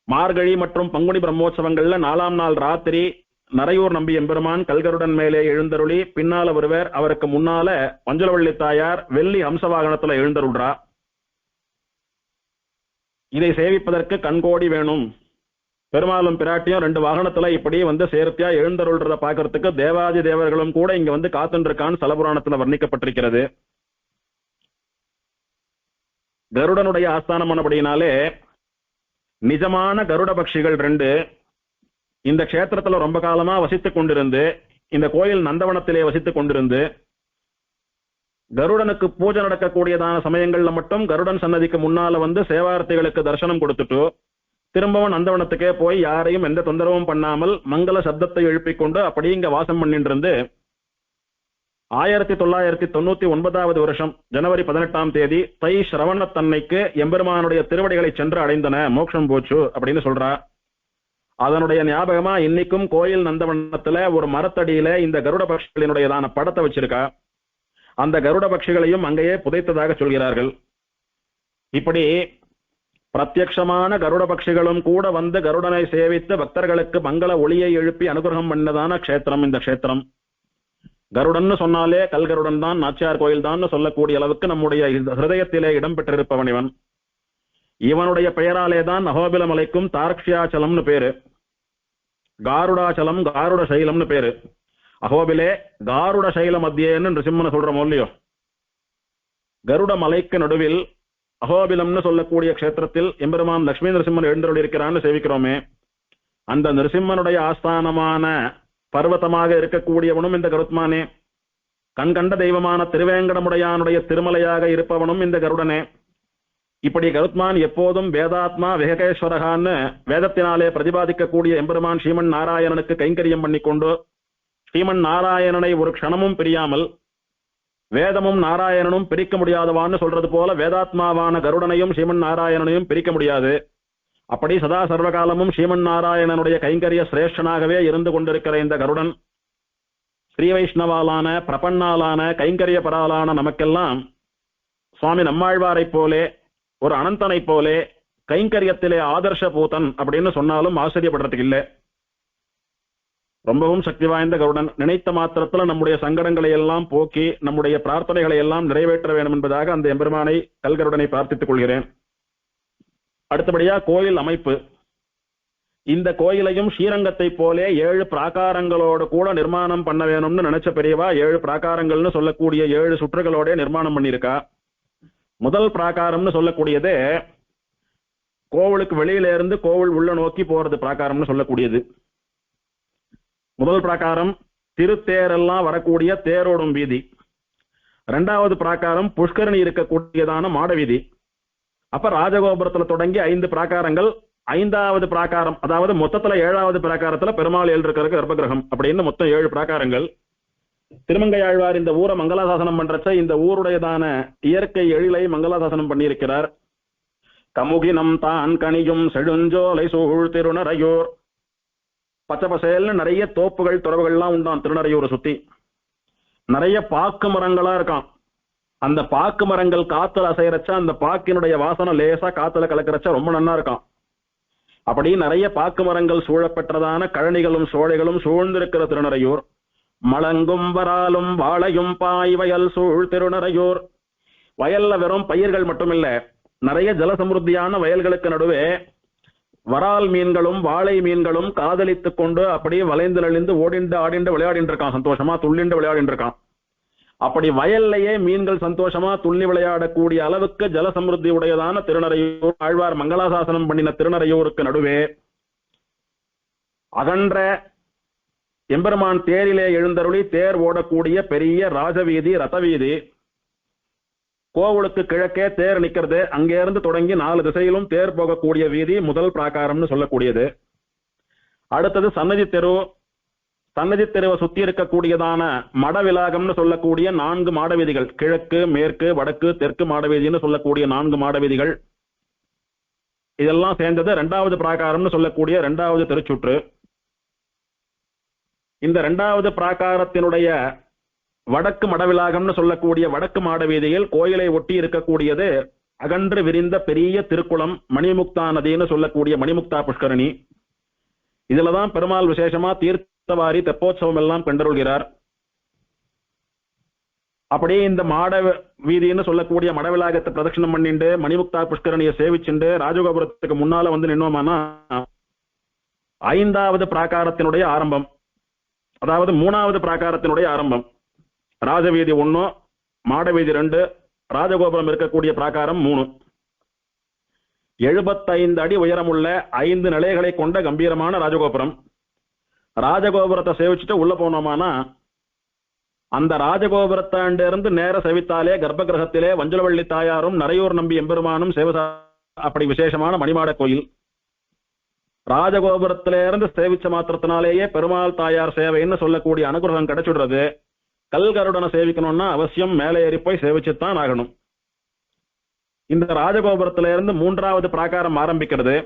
Speaker 1: மார்கழி மற்றும் பங்குனி பிரம்மோற்சவங்கள்ல 4ஆம் நாள் ராத்திரி நரையூர் நம்பி எம்பெருமான் கல்கருடன் மேலே எழுந்தருளி பின்னால வருவர். அவருக்கு முன்னால மஞ்சளவள்ளி தாயார் வெள்ளி ஹம்சவாகனத்துல எழுந்தருள்றா. இதை சேவிப்பதற்கு கண்கோடி வேணும். பெருமாளும் பிராட்டியும் 2 வாகனத்துல இப்படி சேர்த்தியா எழுந்தருள்றத பாக்கிறதுக்கு தேவாதி தேவர்களும் கூட இங்க காத்துருக்கான்னு சலபுராணத்துல வர்ணிக்கப்பட்டிருக்கிறது. கருடனுடைய ஆஸ்தானமானபடியினாலே நிஜமான கருட பட்சிகள் 2 இந்த க்ஷேத்திரத்துல ரொம்ப காலமா வசித்துக் கொண்டிருந்து, இந்த கோயில் நந்தவனத்திலே வசித்துக் கொண்டிருந்து, கருடனுக்கு பூஜை நடக்கக்கூடியதான சமயங்கள்ல மட்டும் கருடன் சன்னதிக்கு முன்னால சேவார்த்திகளுக்கு தரிசனம் கொடுத்துட்டு திரும்பவும் நந்தவனத்துக்கே போய் யாரையும் எந்த தொந்தரவும் பண்ணாமல் மங்கள சப்தத்தை எழுப்பிக் கொண்டு அப்படி இங்க வாசம் பண்ணிட்டு இருந்து 1999 வருஷம் ஜனவரி 18ஆம் தேதி தை சிரவணத்தன்னைக்கு எம்பெருமானுடைய திருவடிகளை சென்று அடைந்தன, மோட்சம் போச்சு அப்படின்னு சொல்றா. அதனுடைய ஞாபகமா இன்னைக்கும் கோயில் நந்தவனத்துல ஒரு மரத்தடியில இந்த கருட பட்சிகளினுடையதான படத்தை வச்சிருக்கா. அந்த கருட பட்சிகளையும் அங்கேயே புதைத்ததாக சொல்கிறார்கள். இப்படி பிரத்யக்ஷமான கருட பட்சிகளும் கூட கருடனை சேவித்து பக்தர்களுக்கு மங்கள ஒளியை எழுப்பி அனுகிரகம் பண்ணதான க்ஷேத்திரம் இந்த க்ஷேத்திரம். கருடன் சொன்னாலே கல்கருடன் தான், நாச்சியார் கோயில் தான் சொல்லக்கூடிய அளவுக்கு நம்முடைய ஹிருதயத்திலே இடம்பெற்றிருப்பவன் இவன். இவனுடைய பெயராலே தான் அகோபில மலைக்கும் தார்க்ஷியாச்சலம்னு பேரு, காருடாச்சலம், காருட சைலம்னு பேரு. அகோபிலே காருட சைல மத்தியேன்னு நிருசிம்மனை சொல்றோம் இல்லையோ. கருட மலைக்கு நடுவில் அகோபிலம்னு சொல்லக்கூடிய க்ஷேத்திரத்தில் எம்பெருமான் லட்சுமி நரசிம்மன் எழுந்தருள் இருக்கிறான்னு சேவிக்கிறோமே, அந்த நரசிம்மனுடைய ஆஸ்தானமான பர்வதமாக இருக்கக்கூடியவனும் இந்த கருத்மானே. கண்கண்ட தெய்வமான திருவேங்கடமுடையானுடைய திருமலையாக இருப்பவனும் இந்த கருடனே. இப்படி கருத்மான் எப்போதும் வேதாத்மா வெககேஸ்வரகான்னு வேதத்தினாலே பிரதிபாதிக்கக்கூடிய எம்பெருமான் ஸ்ரீமன் நாராயணனுக்கு கைங்கரியம் பண்ணிக்கொண்டு ஸ்ரீமன் நாராயணனை ஒரு க்ஷணமும் பிரியாமல், வேதமும் நாராயணனும் பிரிக்க முடியாதவான்னு சொல்றது போல வேதாத்மாவான கருடனையும் ஸ்ரீமன் நாராயணனையும் பிரிக்க முடியாது. அப்படி சதா சர்வகாலமும் ஸ்ரீமன் நாராயணனுடைய கைங்கரிய சிரேஷ்டனாகவே இருந்து கொண்டிருக்கிற இந்த கருடன் ஸ்ரீ வைஷ்ணவாலான பிரபன்னாலான கைங்கரிய பராலான நமக்கெல்லாம் சுவாமி நம்மாழ்வாரை போலே ஒரு அனந்தனை போலே கைங்கரியத்திலே ஆதர்ஷ பூதன் அப்படின்னு சொன்னாலும் ஆச்சரியப்படுறதுக்கு இல்லை. ரொம்பவும் சக்தி வாய்ந்த கருடன். நினைத்த மாத்திரத்துல நம்முடைய சங்கடங்களை எல்லாம் போக்கி நம்முடைய பிரார்த்தனைகளை எல்லாம் நிறைவேற்ற வேண்டும் என்பதாக அந்த எம்பெருமானை கல்கருடனை பிரார்த்தித்துக் கொள்கிறேன். அடுத்தபடியா கோயில் அமைப்பு. இந்த கோயிலையும் ஸ்ரீரங்கத்தை போலே 7 பிராகாரங்களோடு கூட நிர்மாணம் பண்ண வேணும்னு நினைச்ச பெரியவா 7 பிராகாரங்கள்னு சொல்லக்கூடிய 7 சுற்றுகளோட நிர்மாணம் பண்ணியிருக்கா. முதல் பிராகாரம்னு சொல்லக்கூடியது கோவிலுக்கு வெளியில இருந்து கோவில் உள்ள நோக்கி போறது பிராகாரம்னு சொல்லக்கூடியது. முதல் பிராகாரம் திருத்தேரெல்லாம் வரக்கூடிய தேரோடும் வீதி. 2வது பிராகாரம் புஷ்கரணி இருக்கக்கூடியதான மாட வீதி. அப்ப ராஜகோபுரத்துல தொடங்கி 5 பிராகாரங்கள் ஐந்தாவது பிராகாரம், அதாவது மொத்தத்துல 7வது பிராகாரத்துல பெருமாள் இருக்கிறதுக்கு கர்ப்பகிரகம் அப்படின்னு மொத்தம் 7 பிராகாரங்கள். திருமங்கையாழ்வார் இந்த ஊரை மங்களாசாசனம் பண்றச்ச இந்த ஊருடையதான இயற்கை எழிலை மங்களாசாசனம் பண்ணியிருக்கிறார். கமுகினம் தான் கனியும் செழுஞ்சோலை சூழ் திருநறையூர். பச்சை பசேல்னு நிறைய தோப்புகள் துறவுகள்லாம் உண்டான் திருநறையூரை சுத்தி. நிறைய பாக்கு மரங்களா இருக்கான். அந்த பாக்கு மரங்கள் காத்துல அசைறச்சா அந்த பாக்கினுடைய வாசனை லேசா காத்துல கலக்கிறச்சா ரொம்ப நன்னா இருக்கான். அப்படி நிறைய பாக்கு மரங்கள் சூழப்பெற்றதான கழனிகளும் சோழைகளும் சூழ்ந்திருக்கிற திருநறையூர். மலங்கும் வராலும் வாழையும் பாய் வயல் சூழ் திருநறையூர். வயல்ல வெறும் பயிர்கள் மட்டுமில்ல, நிறைய ஜலசமுருத்தியான வயல்களுக்கு நடுவே வரால் மீன்களும் வாழை மீன்களும் காதலித்துக் கொண்டு அப்படியே வளைந்து நெளிந்து ஓடிண்டு ஆடிண்டு விளையாடிட்டு இருக்கான். சந்தோஷமா துள்ளிண்டு விளையாடிட்டு இருக்கான். அப்படி வயல்லையே மீன்கள் சந்தோஷமா துள்ளி விளையாடக்கூடிய அளவுக்கு ஜலசமுருத்தி உடையதான திருநறையூர். ஆழ்வார் மங்களாசாசனம் பண்ணின திருநறையூருக்கு நடுவே அகன்ற எம்பெருமான் தேரிலே எழுந்தருளி தேர் ஓடக்கூடிய பெரிய ராஜவீதி ரதவீதி. கோவிலுக்கு கிழக்கே தேர் நிக்கிறது. அங்கே இருந்து தொடங்கி 4 திசையிலும் தேர் போகக்கூடிய வீதி முதல் பிராகாரம்னு சொல்லக்கூடியது. அடுத்தது சன்னதி தெரு. சன்னதி தெருவை சுத்தி இருக்கக்கூடியதான மடவிலாகம்னு சொல்லக்கூடிய 4 மாடவீதிகள், கிழக்கு மேற்கு வடக்கு தெற்கு மாடவீதின்னு சொல்லக்கூடிய 4 மாடவீதிகள். இதெல்லாம் சேர்ந்தது 2வது பிராகாரம்னு சொல்லக்கூடிய 2வது திருச்சுற்று. இந்த 2வது பிராகாரத்தினுடைய வடக்கு மடவிலாகம்னு சொல்லக்கூடிய வடக்கு மாடவீதியில் கோயிலை ஒட்டி இருக்கக்கூடியது அகன்று விரிந்த பெரிய திருக்குளம், மணிமுக்தா நதின்னு சொல்லக்கூடிய மணிமுக்தா புஷ்கரணி. இதுலதான் பெருமாள் விசேஷமா தீர்த்தவாரி தெப்போற்சவம் எல்லாம் கண்டருள்கிறார். அப்படியே இந்த மாட வீதின்னு சொல்லக்கூடிய மடவிலாகத்தை பிரதட்சணம் பண்ணிண்டு மணிமுக்தா புஷ்கரணியை சேவிச்சுண்டு ராஜகோபுரத்துக்கு முன்னால வந்து நின்னோமானா 5வது பிராகாரத்தினுடைய ஆரம்பம், அதாவது 3வது பிராகாரத்தினுடைய ஆரம்பம். ராஜவீதி 1, மாடவீதி 2, ராஜகோபுரம் இருக்கக்கூடிய பிராகாரம் 3. 75 அடி உயரமுள்ள 5 நிலைகளை கொண்ட கம்பீரமான ராஜகோபுரம். ராஜகோபுரத்தை சேவிச்சுட்டு உள்ள போனோமானா அந்த ராஜகோபுரத்தாண்டு இருந்து நேர சேவித்தாலே கர்ப்ப கிரகத்திலே வஞ்சலவள்ளி தாயாரும் நரையூர் நம்பி எம்பெருமானும் சேவசா. அப்படி விசேஷமான மணிமாட கோயில். ராஜகோபுரத்திலிருந்து சேவிச்ச மாத்திரத்தினாலேயே பெருமாள் தாயார் சேவைன்னு சொல்லக்கூடிய அனுகிரகம் கிடைச்சுடுறது. கல்கருடனை சேவிக்கணும்னா அவசியம் மேலே ஏறி போய் சேவிச்சுத்தான் ஆகணும். இந்த ராஜகோபுரத்திலிருந்து 3வது பிராகாரம் ஆரம்பிக்கிறது.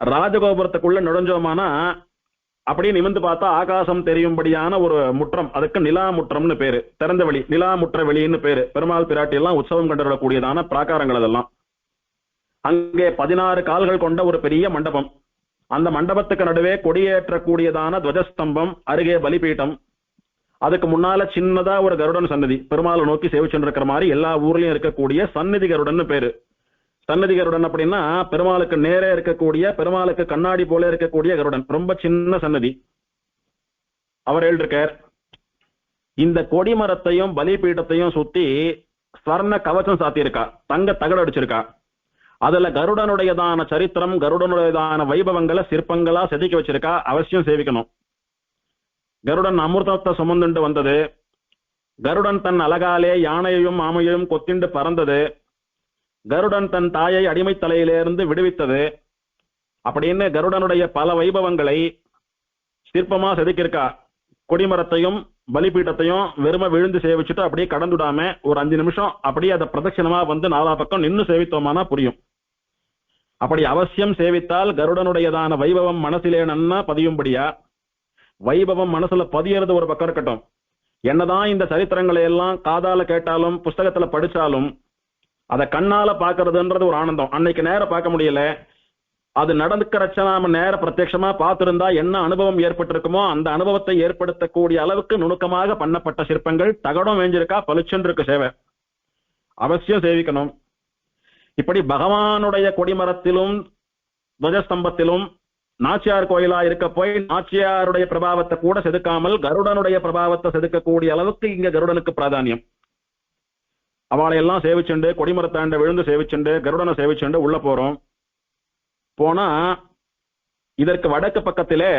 Speaker 1: ராஜகோபுரத்துக்குள்ள நுழைஞ்சோமானா அப்படியே நிமிந்து பார்த்தா ஆகாசம் தெரியும்படியான ஒரு முற்றம், அதுக்கு நிலா முற்றம்னு பேரு. திறந்த வெளி, நிலா முற்ற வெளின்னு பேரு. பெருமாள் பிராட்டி எல்லாம் உற்சவம் கண்டுவிடக்கூடியதான பிராகாரங்கள் அதெல்லாம். அங்கே 16 கால்கள் கொண்ட ஒரு பெரிய மண்டபம். அந்த மண்டபத்துக்கு நடுவே கொடியேற்றக்கூடியதான துவஜஸ்தம்பம், அருகே பலிபீட்டம். அதுக்கு முன்னால சின்னதா ஒரு கருடன் சன்னதி, பெருமாளை நோக்கி சேவிச்சுட்டு இருக்கிற மாதிரி எல்லா ஊர்லயும் இருக்கக்கூடிய சந்நிதி கருடன் பேரு. சன்னதி கருடன் அப்படின்னா பெருமாளுக்கு நேரே இருக்கக்கூடிய, பெருமாளுக்கு கண்ணாடி போல இருக்கக்கூடிய கருடன், ரொம்ப சின்ன சன்னதி. அவர் எழுதிருக்கார். இந்த கொடிமரத்தையும் பலிபீட்டத்தையும் சுத்தி ஸ்வர்ண கவச்சம் சாத்தியிருக்கா, தங்க தகடு அடிச்சிருக்கா. அதுல கருடனுடையதான சரித்திரம், கருடனுடையதான வைபவங்களை சிற்பங்களா செதுக்கி வச்சிருக்கா. அவசியம் சேவிக்கணும். கருடன் அமிர்தத்தை சுமந்துண்டு வந்தது. கருடன் தன் அலகாலே யானையையும் ஆமையையும் கொத்திண்டு பறந்தது. கருடன் தன் தாயை அடிமை தலையிலிருந்து விடுவித்தது. அப்படின்னு கருடனுடைய பல வைபவங்களை சிற்பமா செதுக்கியிருக்கா. கொடிமரத்தையும் பலிபீட்டத்தையும் வெறும விழுந்து சேவிச்சுட்டு அப்படியே கடந்துடாம ஒரு 5 நிமிஷம் அப்படியே அதை பிரதட்சணமா வந்து 4 பக்கம் நின்று சேவித்தோமானா புரியும். அப்படி அவசியம் சேவித்தால் கருடனுடையதான வைபவம் மனசிலே நன்னா பதியும்படியா. வைபவம் மனசுல பதியறது ஒரு பக்கம் இருக்கட்டும், என்னதான் இந்த சரித்திரங்களை எல்லாம் காதால கேட்டாலும் புஸ்தகத்துல படிச்சாலும் அதை கண்ணால பாக்குறதுன்றது ஒரு ஆனந்தம். அன்னைக்கு நேரம் பார்க்க முடியல, அது நடந்துக்கிறச்ச நாம நேர பிரத்யட்சமா பார்த்திருந்தா என்ன அனுபவம் ஏற்பட்டிருக்குமோ அந்த அனுபவத்தை ஏற்படுத்தக்கூடிய அளவுக்கு நுணுக்கமாக பண்ணப்பட்ட சிற்பங்கள். தகடம் வேஞ்சிருக்கா, பளிச்சென்று இருக்கு சேவை. அவசியம் சேவிக்கணும். இப்படி பகவானுடைய கொடிமரத்திலும் துவஜஸ்தம்பத்திலும் நாச்சியார் கோயிலா இருக்க போய் நாச்சியாருடைய பிரபாவத்தை கூட செதுக்காமல் கருடனுடைய பிரபாவத்தை செதுக்கக்கூடிய அளவுக்கு இங்க கருடனுக்கு பிராதானியம். அவளை எல்லாம் சேவிச்சுண்டு கொடிமரத்தாண்ட விழுந்து சேவிச்சுண்டு கருடனை சேவிச்சுண்டு உள்ள போறோம். போனா இதற்கு வடக்கு பக்கத்திலே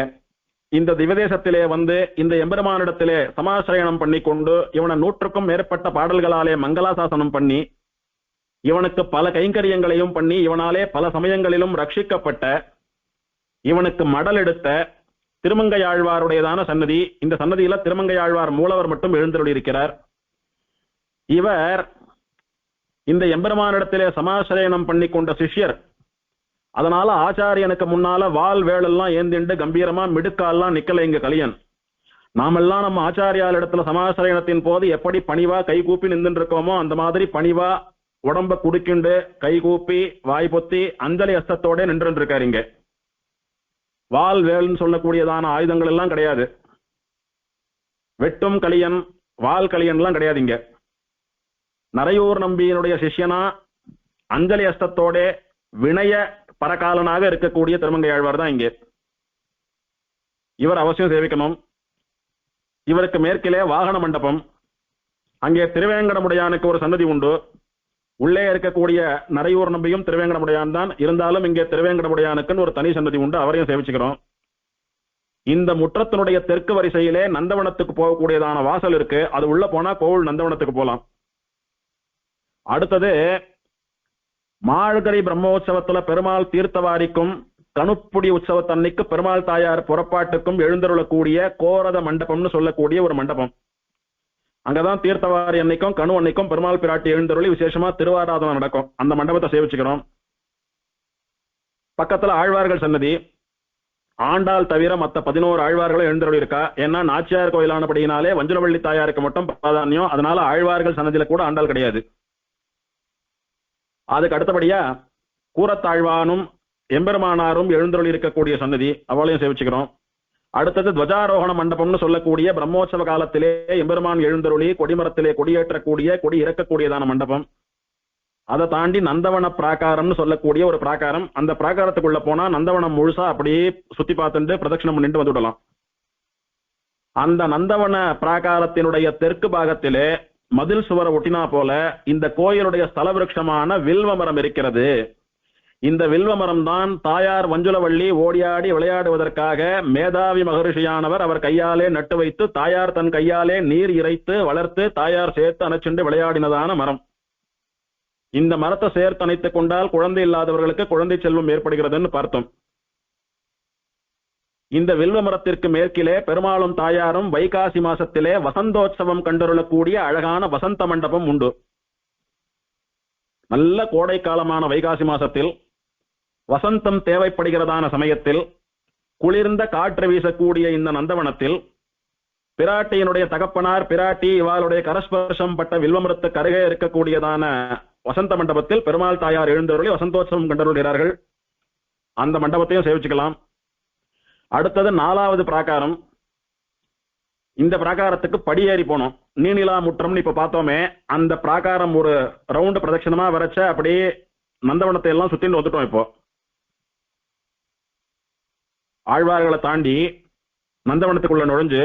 Speaker 1: இந்த திவதேசத்திலே வந்து இந்த எம்பெருமானிடத்திலே சமாசிரயணம் பண்ணி கொண்டு இவனை 100க்கும் மேற்பட்ட பாடல்களாலே மங்களாசாசனம் பண்ணி இவனுக்கு பல கைங்கரியங்களையும் பண்ணி இவனாலே பல சமயங்களிலும் ரட்சிக்கப்பட்ட, இவனுக்கு மடல் எடுத்த திருமங்கையாழ்வாருடையதான சன்னதி. இந்த சன்னதியில திருமங்கையாழ்வார் மூலவர் மட்டும் எழுந்தருளியிருக்கிறார். இவர் இந்த எம்பெருமானிடத்திலே சமாசிரயணம் பண்ணி கொண்ட சிஷ்யர். அதனால ஆச்சாரியனுக்கு முன்னால வால் வேளெல்லாம் ஏந்திண்டு கம்பீரமா மிடுக்கால்லாம் நிக்கல இங்க கலியன். நாமெல்லாம் நம்ம ஆச்சாரியால் இடத்துல சமாசிரயணத்தின் போது எப்படி பணிவா கை கூப்பி நின்று இருக்கோமோ அந்த மாதிரி பணிவா உடம்ப குடுக்கிண்டு கை கூப்பி வாய் பொத்தி அஞ்சலி அஸ்தத்தோட நின்று இருக்காரு. இங்க வால் வேல்னு சொல்லக்கூடியதான ஆயுதங்கள் எல்லாம் கிடையாது. வெட்டும் கலியன் வால் கலியன் எல்லாம் கிடையாது. இங்க நரையூர் நம்பியினுடைய சிஷ்யனா அஞ்சலி அஸ்தத்தோட வினய பரகாலனாக இருக்கக்கூடிய திருமங்கையாழ்வார் தான் இங்கே. இவர் அவசியம் சேவிக்கணும். இவருக்கு மேற்கிலே வாகன மண்டபம். அங்கே திருவேங்கடமுடையானுக்கு ஒரு சன்னதி உண்டு. உள்ளே இருக்கக்கூடிய நரையூர் நம்பியும் திருவேங்கடமுடையான் தான். இருந்தாலும் இங்கே திருவேங்கடமுடையானுக்குன்னு ஒரு தனி சன்னதி உண்டு. அவரையும் சேவிச்சுக்கிறோம். இந்த முற்றத்தினுடைய தெற்கு வரிசையிலே நந்தவனத்துக்கு போகக்கூடியதான வாசல் இருக்கு. அது உள்ள போனா கோவில் நந்தவனத்துக்கு போலாம். அடுத்தது மாழ்கரி பிரம்மோற்சவத்துல பெருமாள் தீர்த்தவாரிக்கும் கணுப்புடி உற்சவத்தன்னைக்கு பெருமாள் தாயார் புறப்பாட்டுக்கும் எழுந்தருளக்கூடிய கோரத மண்டபம்னு சொல்லக்கூடிய ஒரு மண்டபம். அங்கதான் தீர்த்தவாரி அன்னைக்கும் கணு அன்னைக்கும் பெருமாள் பிராட்டி எழுந்தருளி விசேஷமா திருவாராதனை நடக்கும். அந்த மண்டபத்தை சேவிச்சுக்கிறோம். பக்கத்துல ஆழ்வார்கள் சன்னதி. ஆண்டாள் தவிர மத்த 11 ஆழ்வார்களும் எழுந்தருளி இருக்கா. ஏன்னா நாச்சியார் கோயிலானபடியினாலே வஞ்சுலவள்ளி தாயாருக்கு மட்டும் பிராதானியம். அதனால ஆழ்வார்கள் சன்னதியில கூட ஆண்டாள் கிடையாது. அதுக்கு அடுத்தபடியா கூரத்தாழ்வானும் எம்பெருமானாரும் எழுந்தருளி இருக்கக்கூடிய சன்னதி. அவளையும் சேவிச்சுக்கிறோம். அடுத்தது துவஜாரோகண மண்டபம்னு சொல்லக்கூடிய பிரம்மோற்சவ காலத்திலே எம்பெருமான் எழுந்தருளி கொடிமரத்திலே கொடியேற்றக்கூடிய கொடி இறக்கக்கூடியதான மண்டபம். அதை தாண்டி நந்தவன பிராகாரம்னு சொல்லக்கூடிய ஒரு பிராகாரம். அந்த பிராகாரத்துக்குள்ள போனா நந்தவனம் முழுசா அப்படியே சுத்தி பார்த்துட்டு பிரதட்சிணம் பண்ணிட்டு வந்துவிடலாம். அந்த நந்தவன பிராகாரத்தினுடைய தெற்கு பாகத்திலே மதில் சுவரை ஒட்டினா போல இந்த கோயிலுடைய ஸ்தல விருட்சமான வில்வ மரம் இருக்கிறது. இந்த வில்வ மரம் தான் தாயார் வஞ்சுலவள்ளி ஓடியாடி விளையாடுவதற்காக மேதாவி மகரிஷியானவர் அவர் கையாலே நட்டு வைத்து தாயார் தன் கையாலே நீர் இறைத்து வளர்த்து தாயார் சேர்த்து அணைச்சுண்டு விளையாடினதான மரம். இந்த மரத்தை சேர்த்து அணைத்துக் கொண்டால் குழந்தை இல்லாதவர்களுக்கு குழந்தை செல்வம் ஏற்படுகிறதுன்னு பார்த்தோம். இந்த வில்வ மரத்திற்கு மேற்கிலே பெருமாளும் தாயாரும் வைகாசி மாசத்திலே வசந்தோற்சவம் கண்டருளக்கூடிய அழகான வசந்த மண்டபம் உண்டு. நல்ல கோடை காலமான வைகாசி மாசத்தில் வசந்தம் தேவைப்படுகிறதான சமயத்தில் குளிர்ந்த காற்று வீசக்கூடிய இந்த நந்தவனத்தில் பிராட்டியினுடைய தகப்பனார் பிராட்டி இவாளுடைய கரஸ்பர்ஷம் பட்ட வில்வமரத்துக்கு அருகே இருக்கக்கூடியதான வசந்த மண்டபத்தில் பெருமாள் தாயார் எழுந்தருளி வசந்தோற்சவம் கண்டருள்கிறார்கள். அந்த மண்டபத்தையும் சேவிச்சுக்கலாம். அடுத்தது 4வது பிராகாரம். இந்த பிராகாரத்துக்கு படியேறி போனோம். நீனிலா முற்றம்னு இப்ப பார்த்தோமே, அந்த பிராகாரம் ஒரு ரவுண்ட் பிரதட்சணமா வரைச்ச அப்படியே நந்தவனத்தை எல்லாம் சுத்தின்னு வந்துட்டோம். இப்போ ஆழ்வார்களை தாண்டி நந்தவனத்துக்குள்ள நுழைஞ்சு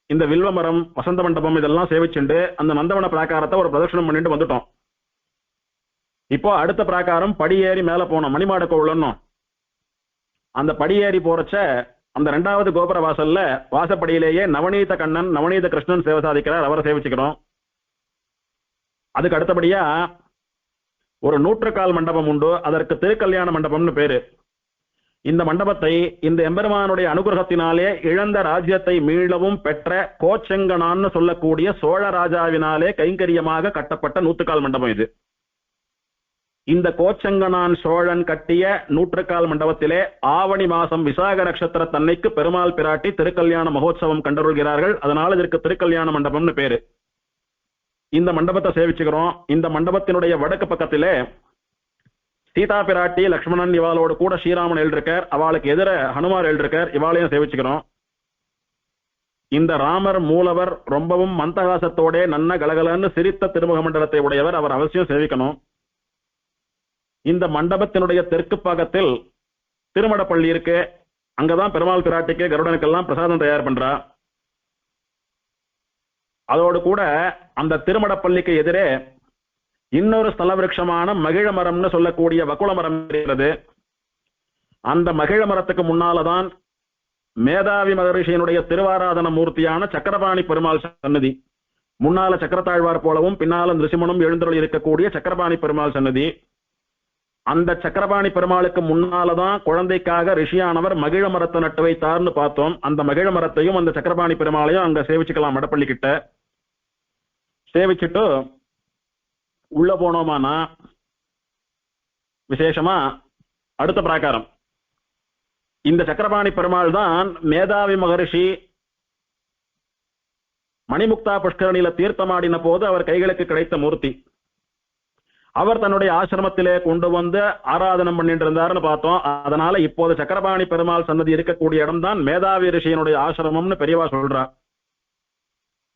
Speaker 1: இந்த வில்வமரம் வசந்த மண்டபம் இதெல்லாம் சேவிச்சுண்டு அந்த நந்தவன பிராகாரத்தை ஒரு பிரதட்சணம் பண்ணிட்டு வந்துட்டோம். இப்போ அடுத்த பிராகாரம் படியேறி மேல போனோம். மணிமாட கோவிலன்னும் அந்த படியேறி போறச்ச அந்த 2வது கோபுர வாசல்ல வாசப்படியிலேயே நவநீத கண்ணன் நவநீத கிருஷ்ணன் சேவை சாதிக்கிறார். அவரை சேவிச்சுக்கிறோம். அதுக்கு அடுத்தபடியா ஒரு 100 மண்டபம் உண்டு. அதற்கு திருக்கல்யாண மண்டபம்னு பேரு. இந்த மண்டபத்தை இந்த எம்பெருமானுடைய அனுகிரகத்தினாலே இழந்த ராஜ்யத்தை மீளவும் பெற்ற கோச்செங்கனான்னு சொல்லக்கூடிய சோழ ராஜாவினாலே கைங்கரியமாக கட்டப்பட்ட 100 மண்டபம் இது. இந்த கோச்செங்கனான் சோழன் கட்டிய 100 மண்டபத்திலே ஆவணி மாசம் விசாக நட்சத்திர தன்னைக்கு பெருமாள் பிராட்டி திருக்கல்யாண மகோத்சவம் கண்டருள்கிறார்கள். அதனால இதற்கு திருக்கல்யாண மண்டபம்னு பேரு. இந்த மண்டபத்தை சேவிச்சுக்கிறோம். இந்த மண்டபத்தினுடைய வடக்கு பக்கத்திலே சீதா பிராட்டி லக்ஷ்மணன் இவாளோடு கூட ஸ்ரீராமன் எழுதிருக்கார். அவளுக்கு எதிர ஹனுமார் எழுதிருக்கார். இவாளையும் சேவிச்சுக்கிறோம். இந்த ராமர் மூலவர் ரொம்பவும் மந்தகாசத்தோட நன்ன கலகலன்னு சிரித்த திருமுக மண்டலத்தை உடையவர். அவர் அவசியம் சேவிக்கணும். இந்த மண்டபத்தினுடைய தெற்கு பாகத்தில் திருமடப்பள்ளி இருக்கு. அங்கதான் பெருமாள் பிராட்டிக்கு கருடனுக்கெல்லாம் பிரசாதம் தயார் பண்றா. அதோடு கூட அந்த திருமடப்பள்ளிக்கு எதிரே இன்னொரு ஸ்தல விருட்சமான மகிழ மரம்னு சொல்லக்கூடிய வக்குள மரம் இருக்கிறது. அந்த மகிழ மரத்துக்கு முன்னாலதான் மேதாவி மகரிஷியினுடைய திருவாராதன மூர்த்தியான சக்கரபாணி பெருமாள் சன்னதி. முன்னால சக்கரத்தாழ்வார் போலவும் பின்னால நிருசிம்மனும் எழுந்தருள் இருக்கக்கூடிய சக்கரபாணி பெருமாள் சன்னதி. அந்த சக்கரபாணி பெருமாளுக்கு முன்னாலதான் குழந்தைக்காக ரிஷியானவர் மகிழ மரத்தை நட்டு வைத்தார்னு பார்த்தோம். அந்த மகிழ மரத்தையும் அந்த சக்கரபாணி பெருமாளையும் அங்க சேவிச்சுக்கலாம். மடப்பள்ளி கிட்ட சேவிச்சுட்டு உள்ள போனோமானா விசேஷமா அடுத்த பிராகாரம். இந்த சக்கரபாணி பெருமாள் தான் மேதாவி மகரிஷி மணிமுக்தா புஷ்கரணியில தீர்த்தமாடின போது அவர் கைகளுக்கு கிடைத்த மூர்த்தி. அவர் தன்னுடைய ஆசிரமத்திலே கொண்டு வந்து ஆராதனம் பண்ணிட்டு இருந்தாருன்னு பார்த்தோம். அதனால இப்போது சக்கரபாணி பெருமாள் சன்னதி இருக்கக்கூடிய இடம் தான் மேதாவி ரிஷியனுடைய ஆசிரமம்னு பெரியவா சொல்றார்.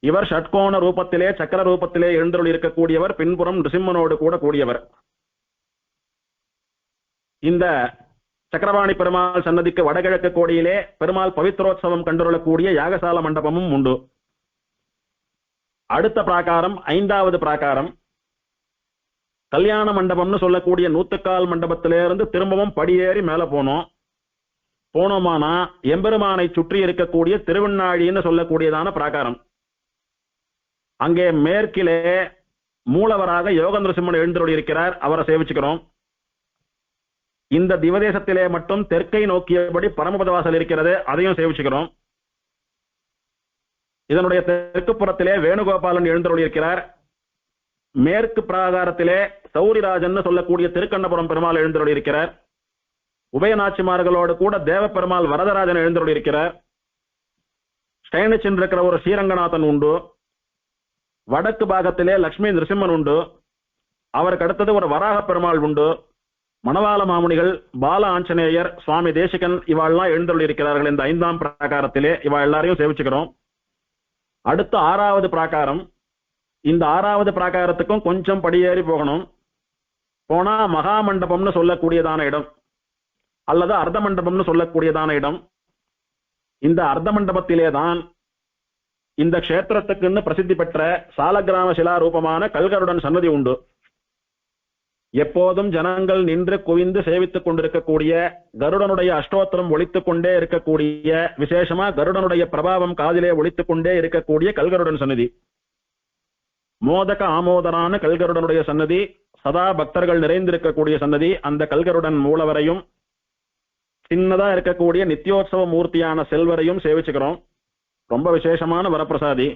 Speaker 1: இவர் ஷட்கோண ரூபத்திலே சக்கர ரூபத்திலே எழுந்தருள் இருக்கக்கூடியவர், பின்புறம் நிருசிம்மனோடு கூட கூடியவர். இந்த சக்கரபாணி பெருமாள் சன்னதிக்கு வடகிழக்கு கோடியிலே பெருமாள் பவித்ரோத்சவம் கண்டுள்ளக்கூடிய யாகசால மண்டபமும் உண்டு. அடுத்த பிராகாரம் 5வது பிராகாரம். கல்யாண மண்டபம்னு சொல்லக்கூடிய நூத்துக்கால் மண்டபத்திலிருந்து திரும்பவும் படியேறி மேல போனோமானா எம்பெருமானை சுற்றி இருக்கக்கூடிய திருவண்ணாழின்னு சொல்லக்கூடியதான பிராகாரம். அங்கே மேற்கிலே மூலவராக யோக நிருசிம்மன் எழுந்தருளி இருக்கிறார். அவரை சேவிச்சுக்கிறோம். இந்த திவதேசத்திலே மட்டும் தெற்கை நோக்கியபடி பரமபத வாசல் இருக்கிறது, அதையும் சேவிச்சுக்கிறோம். இதனுடைய தெற்கு புறத்திலே வேணுகோபாலன் எழுந்தருளி இருக்கிறார். மேற்கு பிராகாரத்திலே சௌரிராஜன் சொல்லக்கூடிய திருக்கண்ணபுரம் பெருமாள் எழுந்தருளி இருக்கிறார். உபயநாச்சிமார்களோடு கூட தேவ பெருமாள் வரதராஜன் எழுந்தருளி இருக்கிறார். ஸ்டைனிச்சின் இருக்கிற ஒரு ஸ்ரீரங்கநாதன் உண்டு. வடக்கு பாகத்திலே லட்சுமி நிருசிம்மன் உண்டு. அவருக்கு அடுத்தது ஒரு வராக பெருமாள் உண்டு. மணவாள மாமுனிகள், பால ஆஞ்சநேயர், சுவாமி தேசிகன் இவாள்லாம் எழுந்தருளி இருக்கிறார்கள். இந்த 5ஆம் பிராகாரத்திலே இவா எல்லாரையும் சேவிச்சுக்கிறோம். அடுத்த 6வது பிராகாரம். இந்த 6வது பிராகாரத்துக்கும் கொஞ்சம் படியேறி போகணும். போனா மகா மண்டபம்னு சொல்லக்கூடியதான இடம் அல்லது அர்த்த மண்டபம்னு சொல்லக்கூடியதான இடம். இந்த அர்த்த மண்டபத்திலே தான் இந்த க்ஷேத்திரத்துக்குன்னு பிரசித்தி பெற்ற சாலக்கிராம சிலா ரூபமான கல்கருடன் சன்னதி உண்டு. எப்போதும் ஜனங்கள் நின்று குவிந்து சேவித்துக் கொண்டிருக்கக்கூடிய, கருடனுடைய அஷ்டோத்திரம் ஒலித்துக் கொண்டே இருக்கக்கூடிய, விசேஷமா கருடனுடைய பிரபாவம் காதிலே ஒலித்துக் கொண்டே இருக்கக்கூடிய கல்கருடன் சன்னதி. மோதக ஆமோதரான கல்கருடனுடைய சன்னதி, சதா பக்தர்கள் நிறைந்திருக்கக்கூடிய சன்னதி. அந்த கல்கருடன் மூலவரையும் சின்னதா இருக்கக்கூடிய நித்தியோத்சவ மூர்த்தியான செல்வரையும் சேவிச்சுக்கிறோம். ரொம்ப விசேஷமான வரப்பிரசாதி.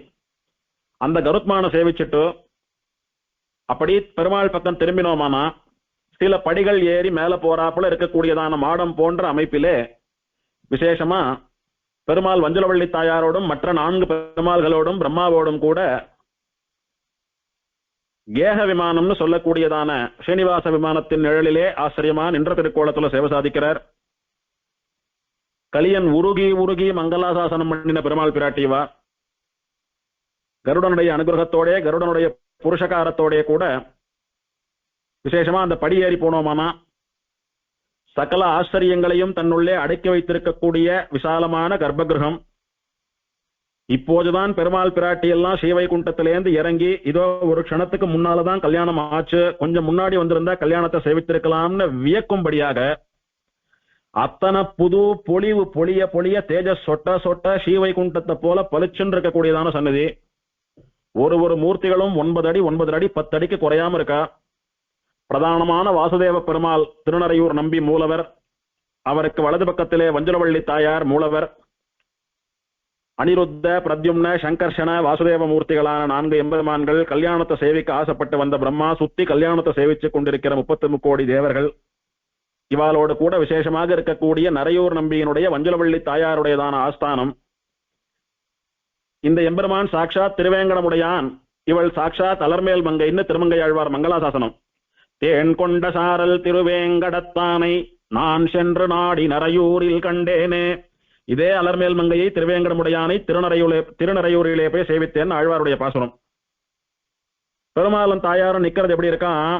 Speaker 1: அந்த கருத்மான சேவிச்சுட்டு அப்படி பெருமாள் பக்கம் திரும்பினோமானா சில படிகள் ஏறி மேல போறாப்புல இருக்கக்கூடியதான மாடம் போன்ற அமைப்பிலே விசேஷமா பெருமாள் வஞ்சலவள்ளி தாயாரோடும் மற்ற 4 பெருமாள்களோடும் பிரம்மாவோடும் கூட கேக விமானம்னு சொல்லக்கூடியதான ஸ்ரீனிவாச விமானத்தின் நிழலிலே ஆச்சரியமா நின்ற திருக்கோலத்துல சேவை சாதிக்கிறார். கலியன் உருகி மங்களாசாசனம் பண்ணின பெருமாள் பிராட்டிவா கருடனுடைய அனுகிரகத்தோட கருடனுடைய புருஷகாரத்தோட கூட விசேஷமா அந்த படியேறி போனோமானா சகல ஆச்சரியங்களையும் தன்னுள்ளே அடக்கி வைத்திருக்கக்கூடிய விசாலமான கர்ப்பகிரகம். இப்போதுதான் பெருமாள் பிராட்டி எல்லாம் ஸ்ரீவைகுண்டத்திலேருந்து இறங்கி இதோ ஒரு க்ஷணத்துக்கு முன்னாலதான் கல்யாணம் ஆச்சு, கொஞ்சம் முன்னாடி வந்திருந்தா கல்யாணத்தை சேவித்திருக்கலாம்னு வியக்கும்படியாக அத்தனை புது பொலிவு பொழிய தேஜஸ் சொட்ட ஸ்ரீவைகுண்டத்தை போல பளிச்சுன்னு இருக்கக்கூடியதான சன்னதி. ஒரு மூர்த்திகளும் 9 அடி 9 அடி 10 அடிக்கு குறையாம இருக்கா. பிரதானமான வாசுதேவ பெருமாள் திருநறையூர் நம்பி மூலவர், அவருக்கு வலது பக்கத்திலே வஞ்சலவள்ளி தாயார் மூலவர், அனிருத்த பிரத்யும்ன சங்கர்ஷண வாசுதேவ மூர்த்திகளான 4 எம்பெருமான்கள், கல்யாணத்தை சேவிக்க ஆசைப்பட்டு வந்த பிரம்மா, சுத்தி கல்யாணத்தை சேவித்துக் கொண்டிருக்கிற 33 கோடி தேவர்கள், இவாளோடு கூட விசேஷமாக இருக்கக்கூடிய நரையூர் நம்பியினுடைய வஞ்சலவள்ளி தாயாருடையதான ஆஸ்தானம். இந்த எம்பெருமான் சாட்சாத் திருவேங்கடமுடையான், இவள் சாட்சாத் அலர்மேல் மங்கைன்னு திருமங்கையாழ்வார் மங்களாசாசனம். தேன் கொண்ட சாரல் திருவேங்கடத்தானை நான் சென்று நாடி நரையூரில் கண்டேனே. இதே அலர்மேல் மங்கையை திருவேங்கடமுடையானை திருநறையூரிலே போய் சேவித்தேன் ஆழ்வாருடைய பாசுரம். பெருமாளும் தாயாரும் நிக்கிறது எப்படி இருக்கான்,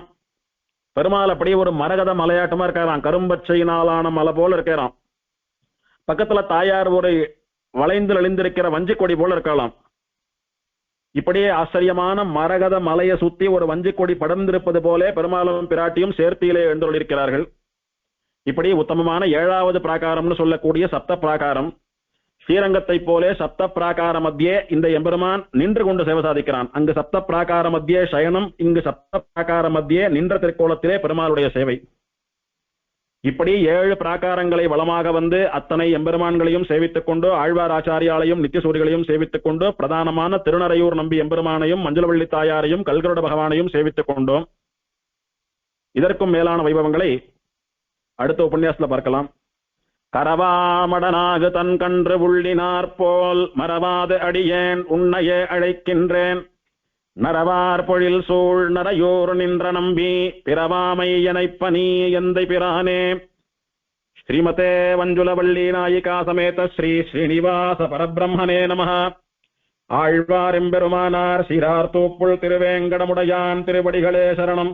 Speaker 1: பெருமாள் அப்படி ஒரு மரகத மலையாட்டமா இருக்காராம், கரும்பச்சையினாலான மலை போல இருக்கிறான். பக்கத்துல தாயார் ஒரு வளைந்து அழிந்திருக்கிற வஞ்சிக்கொடி போல இருக்கலாம். இப்படியே ஆச்சரியமான மரகத மலையை சுத்தி ஒரு வஞ்சிக்கொடி படர்ந்திருப்பது போல பெருமாளும் பிராட்டியும் சேர்த்தியிலே எழுந்துள்ளிருக்கிறார்கள். இப்படி உத்தமமான 7வது பிராகாரம்னு சொல்லக்கூடிய சப்த பிராகாரம். ஸ்ரீரங்கத்தை போலே சப்த பிராகார மத்தியே இந்த எம்பெருமான் நின்று கொண்டு சேவை சாதிக்கிறான். அங்கு சப்த பிராகார மத்தியே சயனம், இங்கு சப்த பிராகார மத்தியே நின்ற திருக்கோலத்திலே பெருமாளுடைய சேவை. இப்படி 7 பிராகாரங்களை வளமாக வந்து அத்தனை எம்பெருமான்களையும் சேவித்துக் கொண்டு ஆழ்வார் ஆச்சாரியாலையும் நித்தியசூரிகளையும் சேவித்துக் கொண்டு பிரதானமான திருநறையூர் நம்பி எம்பெருமானையும் மஞ்சளவள்ளி தாயாரையும் கல்கருட பகவானையும் சேவித்துக் கொண்டோம். இதற்கும் மேலான வைபவங்களை அடுத்த உபன்யாசத்துல பார்க்கலாம். கரவாமடனாகு தன் கன்று உள்ளினார் போல் மறவாது அடியேன் உன்னையே அழைக்கின்றேன். நரவார் பொழில் சூழ் நரையூர் நின்ற நம்பி பிறவாமை எனைப்பனி எந்தை பிரானே. ஸ்ரீமதே வஞ்சுலவள்ளி நாயிகா சமேத ஸ்ரீ ஸ்ரீனிவாச பரபிரம்மனே நமः. ஆழ்வார் எம்பெருமானார் சீரார் தூப்புள் திருவேங்கடமுடையான் திருவடிகளே சரணம்.